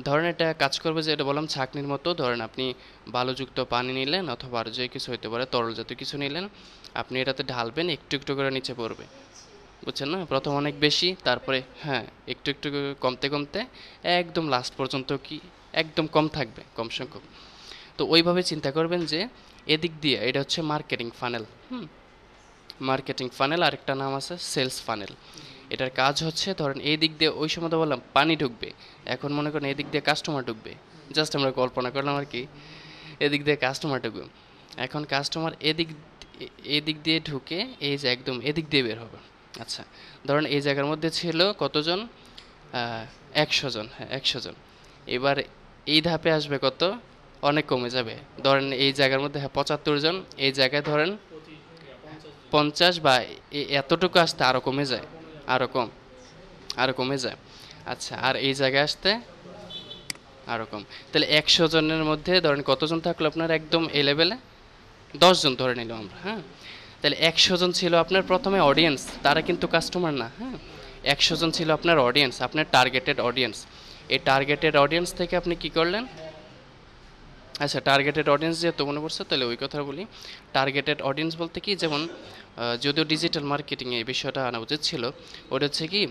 ধরেন এটা কাজ করবে যে, এটা বললাম ছাঁকনির মতো। ধরেন আপনি বালুযুক্ত পানি নিলেন, অথবা আর যে কিছু হইতে পারে তরল জাতীয় কিছু নিলেন, আপনি এটাতে ঢালবেন, একটু একটু করে নিচে পড়বে। বুঝছেন না? প্রথম অনেক বেশি, তারপরে হ্যাঁ একটু একটু করে কমতে কমতে একদম লাস্ট পর্যন্ত কি একদম কম থাকবে, কম সংখ্যক। তো ওইভাবে চিন্তা করবেন যে এদিক দিয়ে এটা হচ্ছে মার্কেটিং ফানেল। মার্কেটিং ফানেল, আরেকটা নাম আছে সেলস ফানেল। এটার কাজ হচ্ছে ধরেন এই দিক দিয়ে, ওই সময় তো বললাম পানি ঢুকবে, এখন মনে করেন এদিক দিয়ে কাস্টমার ঢুকবে, জাস্ট আমরা কল্পনা করলাম আর কি, এদিক দিয়ে কাস্টমার ঢুকবে। এখন কাস্টমার এদিক দিয়ে ঢুকে এই যে একদম এদিক দিয়ে বের হবে। আচ্ছা, ধরেন এই জায়গার মধ্যে ছিল কতজন? 100 জন, হ্যাঁ 100 জন। এবার এই ধাপে আসবে কত? অনেক কমে যাবে। ধরেন এই জায়গার মধ্যে হ্যাঁ 75 জন, এই জায়গায় ধরেন 50 বা এতটুকু আসতে আরও কমে যায়, আরও কম, আরও কমে যায়। আচ্ছা, আর এই জায়গায় আসতে আরও কম। তাহলে 100 জনের মধ্যে ধরেন কতজন থাকলো আপনার একদম এই লেভেলে? 10 জন ধরে নিলাম আমরা, হ্যাঁ। তাহলে 100 জন ছিল আপনার প্রথমে অডিয়েন্স, তারা কিন্তু কাস্টমার না, হ্যাঁ। 100 জন ছিল আপনার অডিয়েন্স, আপনার টার্গেটেড অডিয়েন্স। এই টার্গেটেড অডিয়েন্স থেকে আপনি কি করলেন? আচ্ছা, টার্গেটেড অডিয়েন্স যেহেতু মনে পড়ছে, তাহলে ওই কথা বলি। টার্গেটেড অডিয়েন্স বলতে কি, যেমন যদিও ডিজিটাল মার্কেটিংয়ে এই বিষয়টা আনা উচিত ছিল, ওটা হচ্ছে কি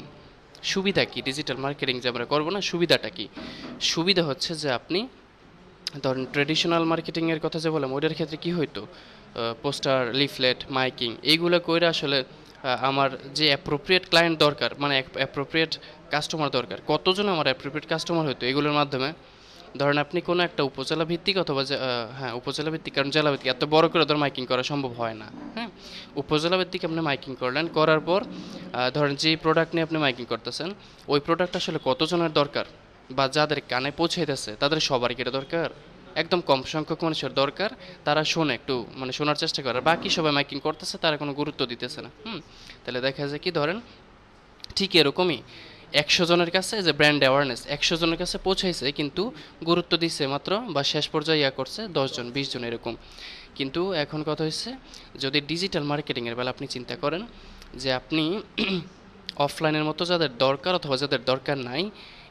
সুবিধা কি ডিজিটাল মার্কেটিং যে আমরা করবো না, সুবিধাটা কি? সুবিধা হচ্ছে যে আপনি ধরেন ট্রেডিশনাল মার্কেটিংয়ের কথা যে বললাম, ওইটার ক্ষেত্রে কি হইতো, পোস্টার, লিফলেট, মাইকিং এইগুলো কইরা আসলে আমার যে অ্যাপ্রোপ্রিয়েট ক্লায়েন্ট দরকার, মানে অ্যাপ্রোপ্রিয়েট কাস্টমার দরকার, কতজন আমার অ্যাপ্রোপ্রিয়েট কাস্টমার হইতো এগুলোর মাধ্যমে। ধরেন আপনি কোনো একটা উপজেলা ভিত্তিক অথবা হ্যাঁ উপজেলা ভিত্তিক, কারণ জেলা ভিত্তিক এত বড় করে ধর মাইকিং করা সম্ভব হয় না, হ্যাঁ। উপজেলা ভিত্তিক আপনি মাইকিং করলেন, করার পর ধরেন যে প্রোডাক্ট নিয়ে আপনি মাইকিং করতেছেন, ওই প্রোডাক্ট আসলে কতজনের দরকার বা যাদের কানে পৌঁছাইতেছে তাদের সবারই কি এটা দরকার? একদম কম সংখ্যক মানুষের দরকার, তারা শোনে, একটু মানে শোনার চেষ্টা করে, বাকি সবাই মাইকিং করতেছে, তারা কোনো গুরুত্ব দিতেছে না। তাহলে দেখা যায় কি, ধরেন ঠিক এরকমই 100 জনের কাছে যে ব্র্যান্ড অ্যাওয়ারনেস 100 জনের কাছে পৌঁছাইছে, কিন্তু গুরুত্ব দিচ্ছে মাত্র বা শেষ পর্যায়ে ইয়া করছে 10 জন 20 জন এরকম। কিন্তু এখন কথা হচ্ছে, যদি ডিজিটাল মার্কেটিংয়ের বেলা আপনি চিন্তা করেন যে আপনি অফলাইনের মতো যাদের দরকার অথবা যাদের দরকার নাই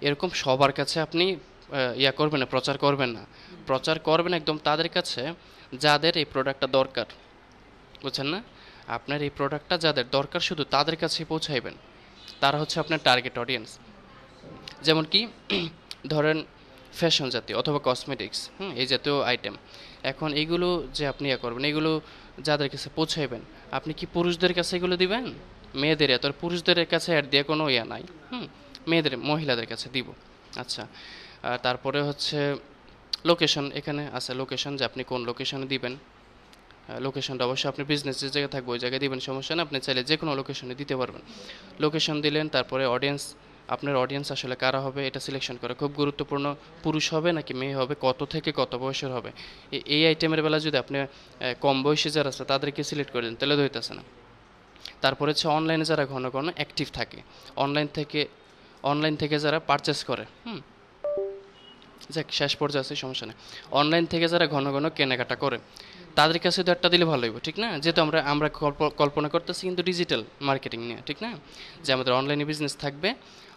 এরকম সবার কাছে আপনি ইয়া করবেন না, প্রচার করবেন না। প্রচার করবেন একদম তাদের কাছে যাদের এই প্রোডাক্টটা দরকার, বুঝছেন না? আপনার এই প্রোডাক্টটা যাদের দরকার শুধু তাদের কাছেই পৌঁছাইবেন, তারা হচ্ছে আপনার টার্গেট অডিয়েন্স। যেমন কি ধরেন ফ্যাশন জাতীয় অথবা কসমেটিক্স, এই জাতীয় আইটেম, এখন এইগুলো যে আপনি ইয়া করবেন, এগুলো যাদের কাছে পৌঁছাইবেন, আপনি কি পুরুষদের কাছে এগুলো দিবেন? মেয়েদের, এত পুরুষদের কাছে অ্যাড দিয়ে কোনো ইয়া নাই, মেয়েদের মহিলাদের কাছে দিব। আচ্ছা, তারপরে হচ্ছে লোকেশন, এখানে আছে লোকেশন, যে আপনি কোন লোকেশনে দিবেন। লোকেশনটা অবশ্যই আপনি বিজনেস যে জায়গায় থাকবে ওই জায়গায় দিবেন, সমস্যা না, আপনি চাইলে যে কোনো লোকেশনে দিতে পারবেন। লোকেশন দিলেন, তারপরে অডিয়েন্স, আপনার অডিয়েন্স আসলে কারা হবে এটা সিলেকশন করা খুব গুরুত্বপূর্ণ। পুরুষ হবে নাকি মেয়ে হবে, কত থেকে কত বয়সের হবে। এই আইটেমের বেলা যদি আপনি কম বয়সী যারা আছে তাদেরকে সিলেক্ট করে দেন তাহলে ধরতেছে না। তারপরে হচ্ছে অনলাইনে যারা ঘন ঘন অ্যাক্টিভ থাকে, অনলাইন থেকে যারা পারচেস করে, যাক শেষ পর্যায়ে আছে সমস্যা নেই। অনলাইন থেকে যারা ঘন ঘন কেনাকাটা করে তাদের কাছে তো একটা দিলে ভালো হইব, ঠিক না? যেহেতু আমরা কল্পনা করতেছি কিন্তু ডিজিটাল মার্কেটিং নিয়ে, ঠিক না? যে আমাদের অনলাইনে বিজনেস থাকবে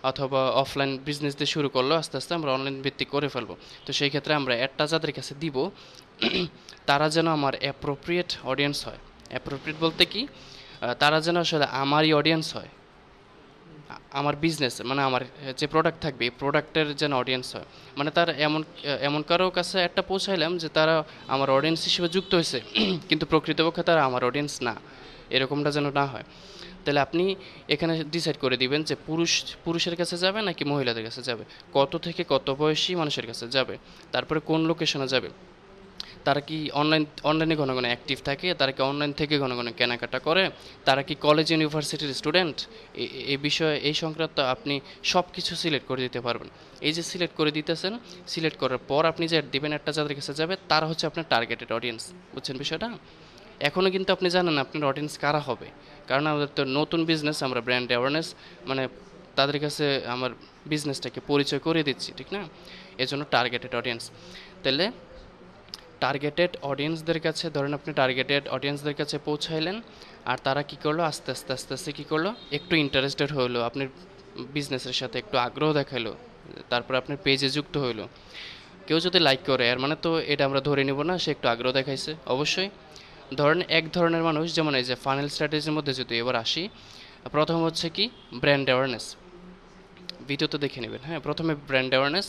অথবা অফলাইন বিজনেস দিয়ে শুরু করলো, আস্তে আস্তে আমরা অনলাইন ভিত্তিক করে ফেলবো। তো সেই ক্ষেত্রে আমরা একটা যাদের কাছে দিব তারা যেন আমার অ্যাপ্রোপ্রিয়েট অডিয়েন্স হয়। অ্যাপ্রোপ্রিয়েট বলতে কি, তারা যেন আসলে আমারই অডিয়েন্স হয়, আমার বিজনেস মানে আমার যে প্রোডাক্ট থাকবে এই প্রোডাক্টের যেন অডিয়েন্স হয়। মানে তার এমন কারো কাছে একটা পৌঁছাইলাম যে তারা আমার অডিয়েন্স হিসেবে যুক্ত হয়েছে কিন্তু প্রকৃতপক্ষে তারা আমার অডিয়েন্স না, এরকমটা যেন না হয়। তাহলে আপনি এখানে ডিসাইড করে দিবেন যে পুরুষের কাছে যাবে নাকি মহিলাদের কাছে যাবে, কত থেকে কত বয়সী মানুষের কাছে যাবে, তারপরে কোন লোকেশনে যাবে, তারা কি অনলাইনে ঘন ঘন অ্যাক্টিভ থাকে, তারা কি অনলাইন থেকে ঘন ঘন কেনাকাটা করে, তারা কি কলেজ ইউনিভার্সিটির স্টুডেন্ট, এই বিষয়ে এই সংক্রান্ত আপনি সব কিছু সিলেক্ট করে দিতে পারবেন। এই যে সিলেক্ট করে দিতেছেন, সিলেক্ট করার পর আপনি যে দিবেন একটা যাদের কাছে যাবে তারা হচ্ছে আপনার টার্গেটেড অডিয়েন্স। বুঝছেন বিষয়টা? এখনও কিন্তু আপনি জানেন আপনার অডিয়েন্স কারা হবে, কারণ আমাদের তো নতুন বিজনেস, আমরা ব্র্যান্ড অ্যাওয়ারনেস মানে তাদের কাছে আমার বিজনেসটাকে পরিচয় করে দিচ্ছি, ঠিক না? এজন্য টার্গেটেড অডিয়েন্স। তাহলে টার্গেটেড অডিয়েন্সদের কাছে, ধরেন আপনি টার্গেটেড অডিয়েন্সদের কাছে পৌঁছাইলেন, আর তারা কি করলো, আস্তে আস্তে আস্তে আস্তে কী করলো, একটু ইন্টারেস্টেড হইলো আপনার বিজনেসের সাথে, একটু আগ্রহ দেখাইলো, তারপর আপনার পেজে যুক্ত হইলো। কেউ যদি লাইক করে এর মানে তো এটা আমরা ধরে নিব না সে একটু আগ্রহ দেখাইছে, অবশ্যই। ধরেন এক ধরনের মানুষ, যেমন এই যে ফানেল স্ট্র্যাটেজির মধ্যে যদি এবার আসি, প্রথম হচ্ছে কি ব্র্যান্ড অ্যাওয়ারনেস, ভিডিও তো দেখে নেবেন। হ্যাঁ, প্রথমে ব্র্যান্ড অ্যাওয়ারনেস।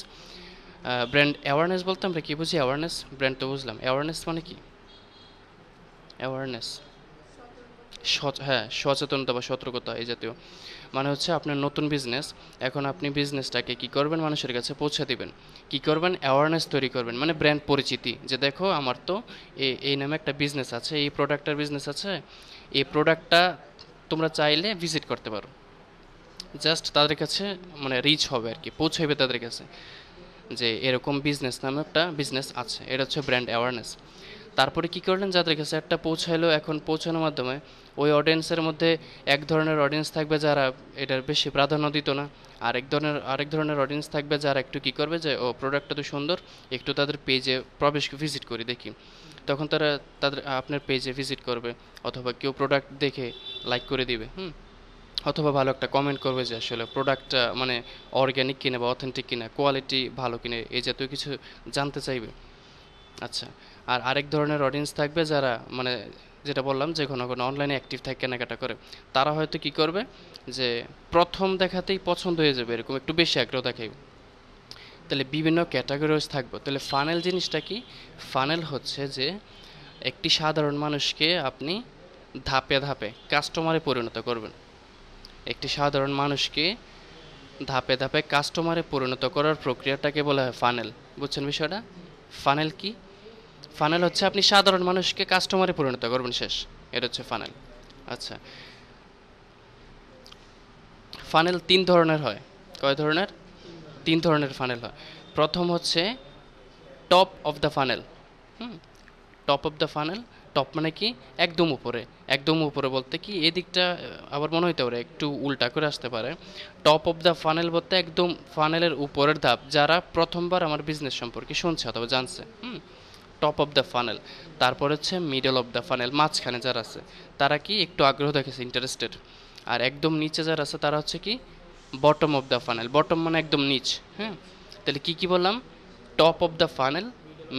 ব্র্যান্ড অ্যাওয়ারনেস বলতে আমরা কী বুঝি? অ্যাওয়ারনেস, ব্র্যান্ড তো বুঝলাম, অ্যাওয়ারনেস মানে কি? অ্যাওয়ারনেস, হ্যাঁ, সচেতনতা বা সতর্কতা এই জাতীয়। মানে হচ্ছে আপনার নতুন বিজনেস, এখন আপনি বিজনেসটাকে কী করবেন? মানুষের কাছে পৌঁছে দিবেন। কী করবেন? অ্যাওয়ারনেস তৈরি করবেন, মানে ব্র্যান্ড পরিচিতি, যে দেখো আমার তো এই নামে একটা বিজনেস আছে, এই প্রোডাক্টটার বিজনেস আছে, এই প্রোডাক্টটা তোমরা চাইলে ভিজিট করতে পারো। জাস্ট তাদের কাছে মানে রিচ হবে আর কি, পৌঁছাবে তাদের কাছে যে এরকম বিজনেস নামে একটা বিজনেস আছে। এটা হচ্ছে ব্র্যান্ড অ্যাওয়ারনেস। তারপরে কি করলেন? যাদের কাছে একটা পৌঁছাইলো, এখন পৌঁছানোর মাধ্যমে ওই অডিয়েন্সের মধ্যে এক ধরনের অডিয়েন্স থাকবে যারা এটার বেশি প্রাধান্য দিত না, আরেক ধরনের অডিয়েন্স থাকবে যারা একটু কী করবে যে ও প্রোডাক্টটা তো সুন্দর, একটু তাদের পেজে ভিজিট করি দেখি, তখন তারা আপনার পেজে ভিজিট করবে, অথবা কেউ প্রোডাক্ট দেখে লাইক করে দিবে, অথবা ভালো একটা কমেন্ট করবে যে আসলে প্রোডাক্টটা মানে অর্গ্যানিক কিনা বা অথেন্টিক কিনা, কোয়ালিটি ভালো কিনা, এই জাতীয় কিছু জানতে চাইবে। আচ্ছা, আর আরেক ধরনের অডিয়েন্স থাকবে যারা মানে যেটা বললাম যে ঘন ঘন অনলাইনে অ্যাক্টিভ থাকে, কেনাকাটা করে, তারা হয়তো কি করবে যে প্রথম দেখাতেই পছন্দ হয়ে যাবে, এরকম একটু বেশি আগ্রহ দেখাবে। তাহলে বিভিন্ন ক্যাটাগরিজ থাকবে। তাহলে ফানেল জিনিসটা কি? ফানেল হচ্ছে যে একটি সাধারণ মানুষকে আপনি ধাপে ধাপে কাস্টমারে পরিণত করবেন। একটি সাধারণ মানুষকে ধাপে ধাপে কাস্টমারে পরিণত করার প্রক্রিয়াটাকে বলা হয় ফানেল। বুঝছেন বিষয়টা? ফানেল কি? ফানেল হচ্ছে আপনি সাধারণ মানুষকে কাস্টমারে পরিণত করবেন, শেষ। এটা হচ্ছে ফানেল। আচ্ছা, ফানেল 3 ধরনের হয়। কয় ধরনের? 3 ধরনের ফানেল হয়। প্রথম হচ্ছে top of the funnel. Top of the funnel, top মানে কি? একদম উপরে। একদম উপরে বলতে কি এদিকটা আবার মনে হইতে পারে একটু উল্টা করে আসতে পারে। টপ অফ দ্য ফানেল বলতে একদম ফানেলের উপরের ধাপ, যারা প্রথমবার আমার বিজনেস সম্পর্কে শুনছে অথবা জানছে, টপ অফ দ্য ফানেল। তারপর হচ্ছে মিডল অফ দ্য ফানেল, মাঝখানে যারা আছে তারা কি একটু আগ্রহ দেখেছে, ইন্টারেস্টেড। আর একদম নিচে যারা আছে তারা হচ্ছে কি bottom of the funnel. Bottom মানে একদম নিচ। হ্যাঁ, তাহলে কি কি বললাম? Top of the funnel,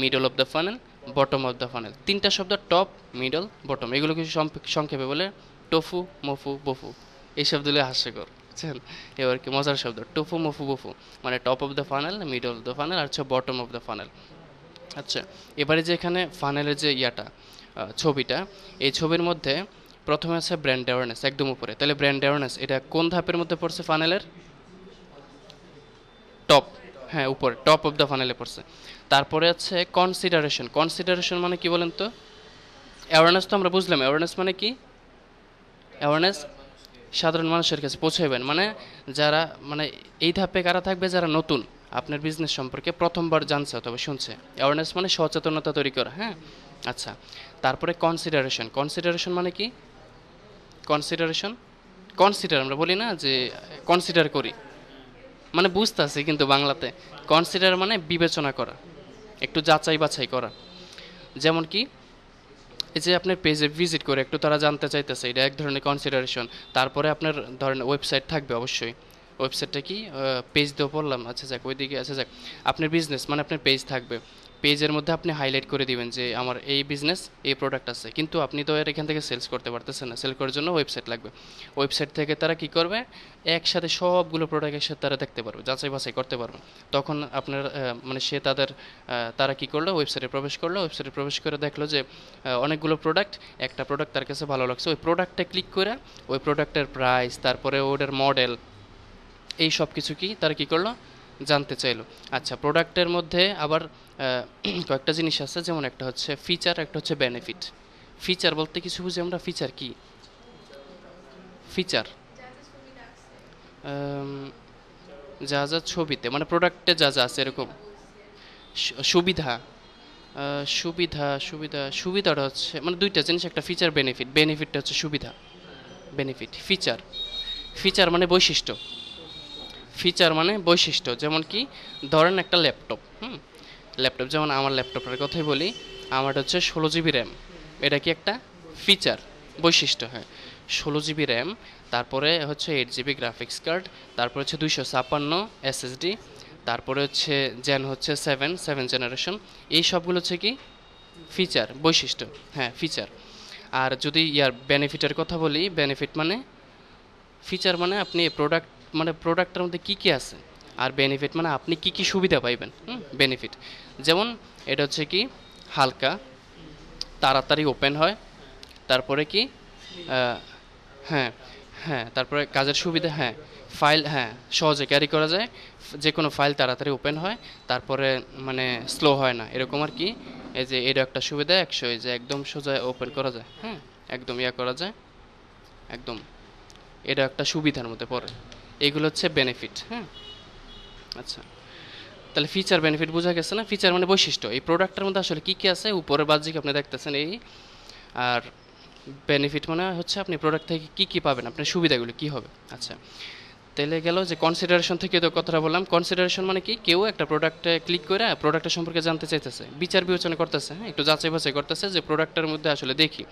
middle of the funnel, bottom of the funnel. 3টা শব্দ, টপ, মিডল, বটম। এগুলো কিছু সংক্ষেপে বলে টোফু, মফু, বফু। এই শব্দগুলো হাস্যকর, বুঝছেন? এবার কি মজার শব্দ, টোফু, মফু, বফু, মানে top of the funnel, middle of the funnel আর হচ্ছে বটম অফ দ্য ফানেল। আচ্ছা, এবারে যে এখানে ফানেলের যে ছবিটা, এই ছবির মধ্যে প্রথমে আছে ব্র্যান্ড অ্যাওয়ারনেস, একদম উপরে। তাহলে ব্র্যান্ড অ্যাওয়ারনেস এটা কোন ধাপের মধ্যে পড়ছে? ফানেলের টপ। হ্যাঁ, উপরে, টপ অফ দ্য ফানেলে পড়ছে। তারপরে আছে কনসিডারেশন। কনসিডারেশন মানে কি বলেন তো? অ্যাওয়ারনেস তো আমরা বুঝলাম, অ্যাওয়ারনেস মানে কি? অ্যাওয়ারনেস সাধারণ মানুষের কাছে পৌঁছাবেন, মানে যারা মানে এই ধাপে কারা থাকবে? যারা নতুন আপনার বিজনেস সম্পর্কে প্রথমবার জানছে অথবা শুনছে। অ্যাওয়ারনেস মানে সচেতনতা তৈরি করা। হ্যাঁ, আচ্ছা। তারপরে কনসিডারেশন। কনসিডারেশন মানে কি? কনসিডারেশন, কনসিডার আমরা বলি না যে কনসিডার করি, মানে বুঝতেছি কিন্তু বাংলাতে। কনসিডার মানে বিবেচনা করা, একটু যাচাই বাছাই করা। যেমন কি এই যে আপনার পেজে ভিজিট করে একটু তারা জানতে চাইতেছে, এটা এক ধরনের কনসিডারেশন। তারপরে আপনার ধরেন ওয়েবসাইট থাকবে, অবশ্যই ওয়েবসাইটটা কি পেজ দিয়ে বললাম, আচ্ছা যাক ওইদিকে, আচ্ছা যাক আপনার বিজনেস মানে আপনার পেজ থাকবে, পেজের মধ্যে আপনি হাইলাইট করে দিবেন যে আমার এই বিজনেস, এই প্রোডাক্ট আছে, কিন্তু আপনি তো এর এখান থেকে সেলস করতে পারতেছেন না, সেল করার জন্য ওয়েবসাইট লাগবে। ওয়েবসাইট থেকে তারা কি করবে? একসাথে সবগুলো প্রোডাক্ট একসাথে তারা দেখতে পারবে, যাচাই বাছাই করতে পারবে। তখন আপনার মানে তারা কি করলো? ওয়েবসাইটে প্রবেশ করলো, ওয়েবসাইটে প্রবেশ করে দেখলো যে অনেকগুলো প্রোডাক্ট, একটা প্রোডাক্ট তার কাছে ভালো লাগছে, ওই প্রোডাক্টটা ক্লিক করে ওই প্রোডাক্টের প্রাইস, তারপরে ওটার মডেল, এই সব কিছু কি তারা কি করলো? জানতে চাইলো। আচ্ছা, প্রোডাক্টের মধ্যে আবার কয়েকটা জিনিস আছে, যেমন একটা হচ্ছে ফিচার, একটা হচ্ছে বেনিফিট। ফিচার বলতে কিছু বুঝি আমরা? ফিচার কি? ফিচার যা যা ছবিতে মানে প্রোডাক্টে যা যা আছে এরকম। সুবিধা, সুবিধাটা হচ্ছে মানে দুইটা জিনিস, একটা ফিচার, বেনিফিট। বেনিফিটটা হচ্ছে সুবিধা, বেনিফিট। ফিচার, ফিচার মানে বৈশিষ্ট্য। ফিচার মানে বৈশিষ্ট্য, যেমন কি ধরেন একটা ল্যাপটপ, ল্যাপটপ, যেমন আমার ল্যাপটপের কথাই বলি, আমার হচ্ছে 16 জিবি র্যাম। এটা কি একটা ফিচার, বৈশিষ্ট্য? হ্যাঁ, 16 জিবি র্যাম, তারপরে হচ্ছে 8 জিবি গ্রাফিক্স কার্ড, তারপরে হচ্ছে 256 এসএসডি, তারপরে হচ্ছে সেভেন জেনারেশন। এই সবগুলো হচ্ছে কি ফিচার, বৈশিষ্ট্য। হ্যাঁ, ফিচার। আর যদি বেনিফিটের কথা বলি, বেনিফিট মানে ফিচার মানে আপনি প্রোডাক্ট, মানে প্রোডাক্টের মধ্যে কী কী আছে, আর বেনিফিট মানে আপনি কী কী সুবিধা পাইবেন। বেনিফিট যেমন এটা হচ্ছে কি হালকা, তাড়াতাড়ি ওপেন হয়, তারপরে কি হ্যাঁ, হ্যাঁ, তারপরে কাজের সুবিধা, হ্যাঁ, ফাইল, হ্যাঁ, সহজে ক্যারি করা যায়, যে কোনো ফাইল তাড়াতাড়ি ওপেন হয়, তারপরে মানে স্লো হয় না, এরকম আর কি। এই যে এটা একটা সুবিধা, এই যে একদম সোজা ওপেন করা যায়, হ্যাঁ, একদম করা যায়, একদম, এটা একটা সুবিধার মধ্যে পড়ে। এগুলো হচ্ছে বেনিফিট, হ্যাঁ। আচ্ছা, তাহলে ফিচার বেনিফিট বোঝা গেছে না? ফিচার মানে বৈশিষ্ট্য, এই প্রোডাক্টের মধ্যে আসলে কী কী আছে, উপরে বাহ্যিক আপনি দেখতেছেন এই। আর বেনিফিট মানে হচ্ছে আপনি প্রোডাক্ট থেকে কী কী পাবেন, আপনার সুবিধাগুলো কী হবে। আচ্ছা, তাহলে গেল যে কনসিডারেশন থেকে তো কথাটা বললাম। কনসিডারেশন মানে কি, কেউ একটা প্রোডাক্টে ক্লিক করে প্রোডাক্টের সম্পর্কে জানতে চাইতেছে, বিচার বিবেচনা করতেছে, হ্যাঁ, একটু যাচাই বাছাই করতেছে যে প্রোডাক্টের মধ্যে আসলে দেখি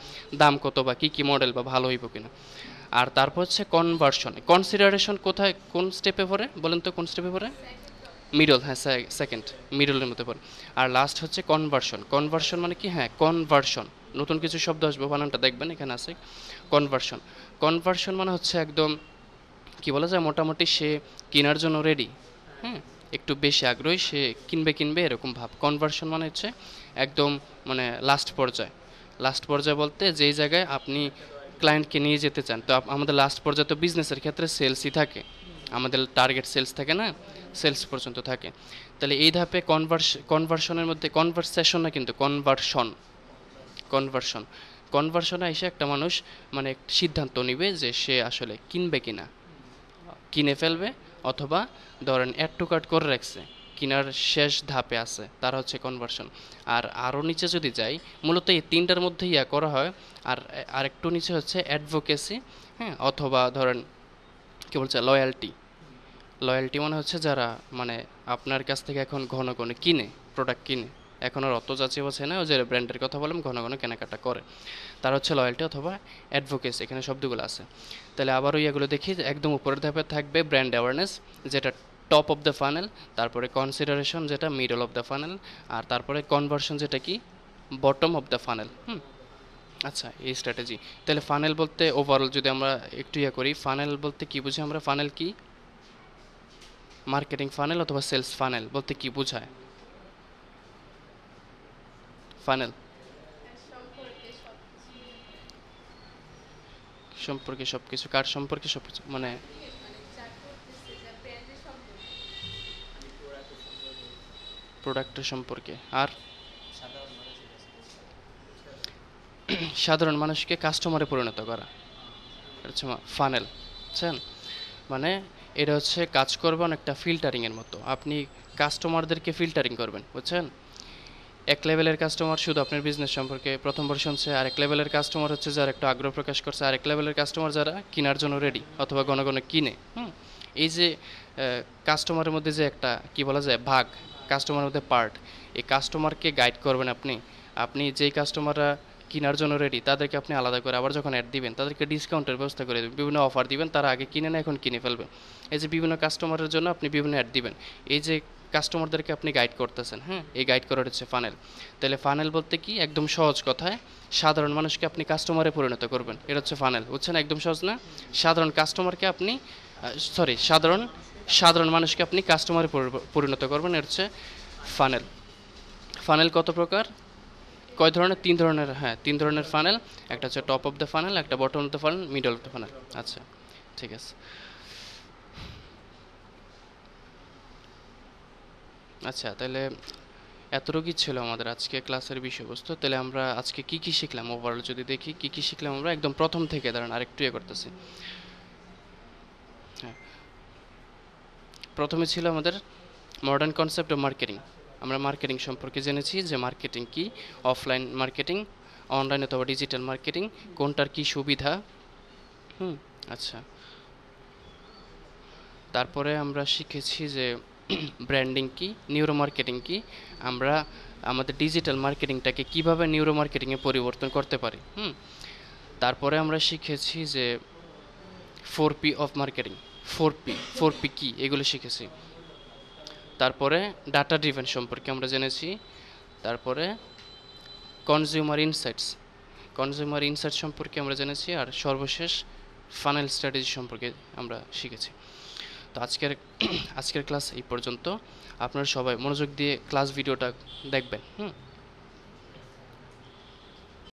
দাম কত বা কী কী মডেল বা ভালো হইব কিনা। আর তারপর হচ্ছে কনভার্সন। কনসিডারেশন কোথায়, কোন স্টেপে পড়ে বলেন তো, কোন স্টেপে পড়ে? মিডল, হ্যাঁ, সেকেন্ড, মিডলের মধ্যে পড়ে। আর লাস্ট হচ্ছে কনভার্সন। কনভার্সন মানে কি, হ্যাঁ, কনভার্সন, নতুন কিছু শব্দ আসবে, বানানটা দেখবেন এখানে আছে, কনভার্সন। কনভার্সন মানে হচ্ছে একদম কি বলা যায়, মোটামুটি সে কেনার জন্য রেডি, হ্যাঁ, একটু বেশি আগ্রহী, সে কিনবে এরকম ভাব। কনভার্সন মানে হচ্ছে একদম মানে লাস্ট পর্যায়ে। লাস্ট পর্যায়ে বলতে যেই জায়গায় আপনি ক্লায়েন্টকে নিয়ে যেতে চান। তো আমাদের লাস্ট পর্যায়ে তো বিজনেসের ক্ষেত্রে সেলসই থাকে, আমাদের টার্গেট সেলস থাকে না, সেলস পর্যন্ত থাকে। তাহলে এই ধাপে কনভার্সনের মধ্যে, কনভারসেশন না কিন্তু কনভার্সন, কনভার্সন, কনভার্সনে এসে একটা মানুষ মানে সিদ্ধান্ত নিবে যে সে আসলে কিনবে কিনা, কিনে ফেলবে, অথবা ধরেন অ্যাড টু কার্ট করে রাখছে, কিনার শেষ ধাপে আছে, তার হচ্ছে কনভার্সন। আর আরও নিচে যদি যাই, মূলত এই তিনটার মধ্যে করা হয়। আর আরেকটু নিচে হচ্ছে অ্যাডভোকেসি, হ্যাঁ, অথবা ধরেন কী বলছে লয়্যালটি। লয়্যালটি মানে হচ্ছে যারা মানে আপনার কাছ থেকে এখন ঘন ঘন কিনে, প্রোডাক্ট কিনে, এখন আর অত যাচাই বাছাই না, যে ব্র্যান্ডের কথা বললাম, ঘন ঘন কেনাকাটা করে, তার হচ্ছে লয়্যালটি অথবা অ্যাডভোকেসি, এখানে শব্দগুলো আছে। তাহলে আবারও ইয়েগুলো দেখি, একদম উপরের ধাপে থাকবে ব্র্যান্ড অ্যাওয়ারনেস, যেটা টপ অফ দ্য ফানেল, তারপরে কনসিডারেশন যেটা মিডল অফ দ্য ফানেল, আর তারপরে কনভার্সন যেটা কি বটম অফ দ্য ফানেল। আচ্ছা, এই স্ট্র্যাটেজি। তাহলে ফানেল বলতে ওভারঅল যদি আমরা একটু করি, ফানেল বলতে কি বুঝি আমরা, ফানেল কি, মার্কেটিং ফানেল অথবা সেলস ফানেল বলতে কি বোঝায়? ফানেল সম্পর্কে সবকিছু, কার সম্পর্কে সবকিছু, মানে প্রোডাক্টের সম্পর্কে, আর সাধারণ মানুষকে কাস্টমারে পরিণত করা, হচ্ছে ফানেল, বুঝছেন? মানে এটা হচ্ছে কাজ করবে অনেকটা ফিল্টারিংয়ের মতো, আপনি কাস্টমারদেরকে ফিল্টারিং করবেন, বুঝছেন? এক লেভেলের কাস্টমার শুধু আপনার বিজনেস সম্পর্কে প্রথমবার শুনছে, আর এক লেভেলের কাস্টমার হচ্ছে যারা একটু আগ্রহ প্রকাশ করছে, আর এক লেভেলের কাস্টমার যারা কেনার জন্য রেডি অথবা ঘন ঘন কিনে। এই যে কাস্টমারের মধ্যে যে একটা কি বলা যায় ভাগ, কাস্টমারের মধ্যে পার্ট, এই কাস্টমারকে গাইড করবেন আপনি। আপনি যেই কাস্টমাররা কেনার জন্য রেডি তাদেরকে আপনি আলাদা করে আবার যখন অ্যাড দিবেন তাদেরকে ডিসকাউন্টের ব্যবস্থা করে দেবেন, বিভিন্ন অফার দিবেন, তারা আগে কিনে না এখন কিনে ফেলবে। এই যে বিভিন্ন কাস্টমারের জন্য আপনি বিভিন্ন অ্যাড দিবেন, এই যে কাস্টমারদেরকে আপনি গাইড করতেছেন, হ্যাঁ, এই গাইড করার হচ্ছে ফানেল। তাহলে ফানেল বলতে কি, একদম সহজ কথায় সাধারণ মানুষকে আপনি কাস্টমারে পরিণত করবেন, এটা হচ্ছে ফানেল, বুঝছেন? একদম সহজ না? সাধারণ কাস্টমারকে আপনি সাধারণ মানুষকে আপনি কাস্টমারে পরিণত করবেন, এটা হচ্ছে ফানেল। ফানেল কত প্রকার, কয় ধরনের? তিন ধরনের, হ্যাঁ, তিন ধরনের ফানেল। একটা হচ্ছে টপ অফ দ্য ফানেল, একটা bottom of the funnel, middle of the funnel. আচ্ছা, ঠিক আছে। আচ্ছা, তাহলে এতটুকুই ছিল আমাদের আজকে ক্লাসের বিষয়বস্তু। তাহলে আমরা আজকে কি কি শিখলাম ওভারঅল যদি দেখি, কি কি শিখলাম আমরা একদম প্রথম থেকে, দাঁড়ান আরেকটু করতেছি। হ্যাঁ, প্রথমে ছিল আমাদের মডার্ন কনসেপ্ট অফ মার্কেটিং। আমরা মার্কেটিং সম্পর্কে জেনেছি যে মার্কেটিং কি, অফলাইন মার্কেটিং, অনলাইন অথবা ডিজিটাল মার্কেটিং, কোনটার কি সুবিধা। আচ্ছা, তারপরে আমরা শিখেছি যে ব্র্যান্ডিং কি, নিউরো মার্কেটিং কি, আমরা আমাদের ডিজিটাল মার্কেটিংটাকে কিভাবে নিউরো মার্কেটিংয়ে পরিবর্তন করতে পারি। তারপরে আমরা শিখেছি যে 4P অফ মার্কেটিং, 4P কি, এগুলো শিখেছি। তারপরে ডাটা ড্রিভেন সম্পর্কে আমরা জেনেছি। তারপরে কনজিউমার ইনসাইটস সম্পর্কে আমরা জেনেছি। আর সর্বশেষ ফানেল স্ট্র্যাটেজি সম্পর্কে আমরা শিখেছি। তো আজকের ক্লাস এই পর্যন্ত। আপনারা সবাই মনোযোগ দিয়ে ক্লাস ভিডিওটা দেখবেন।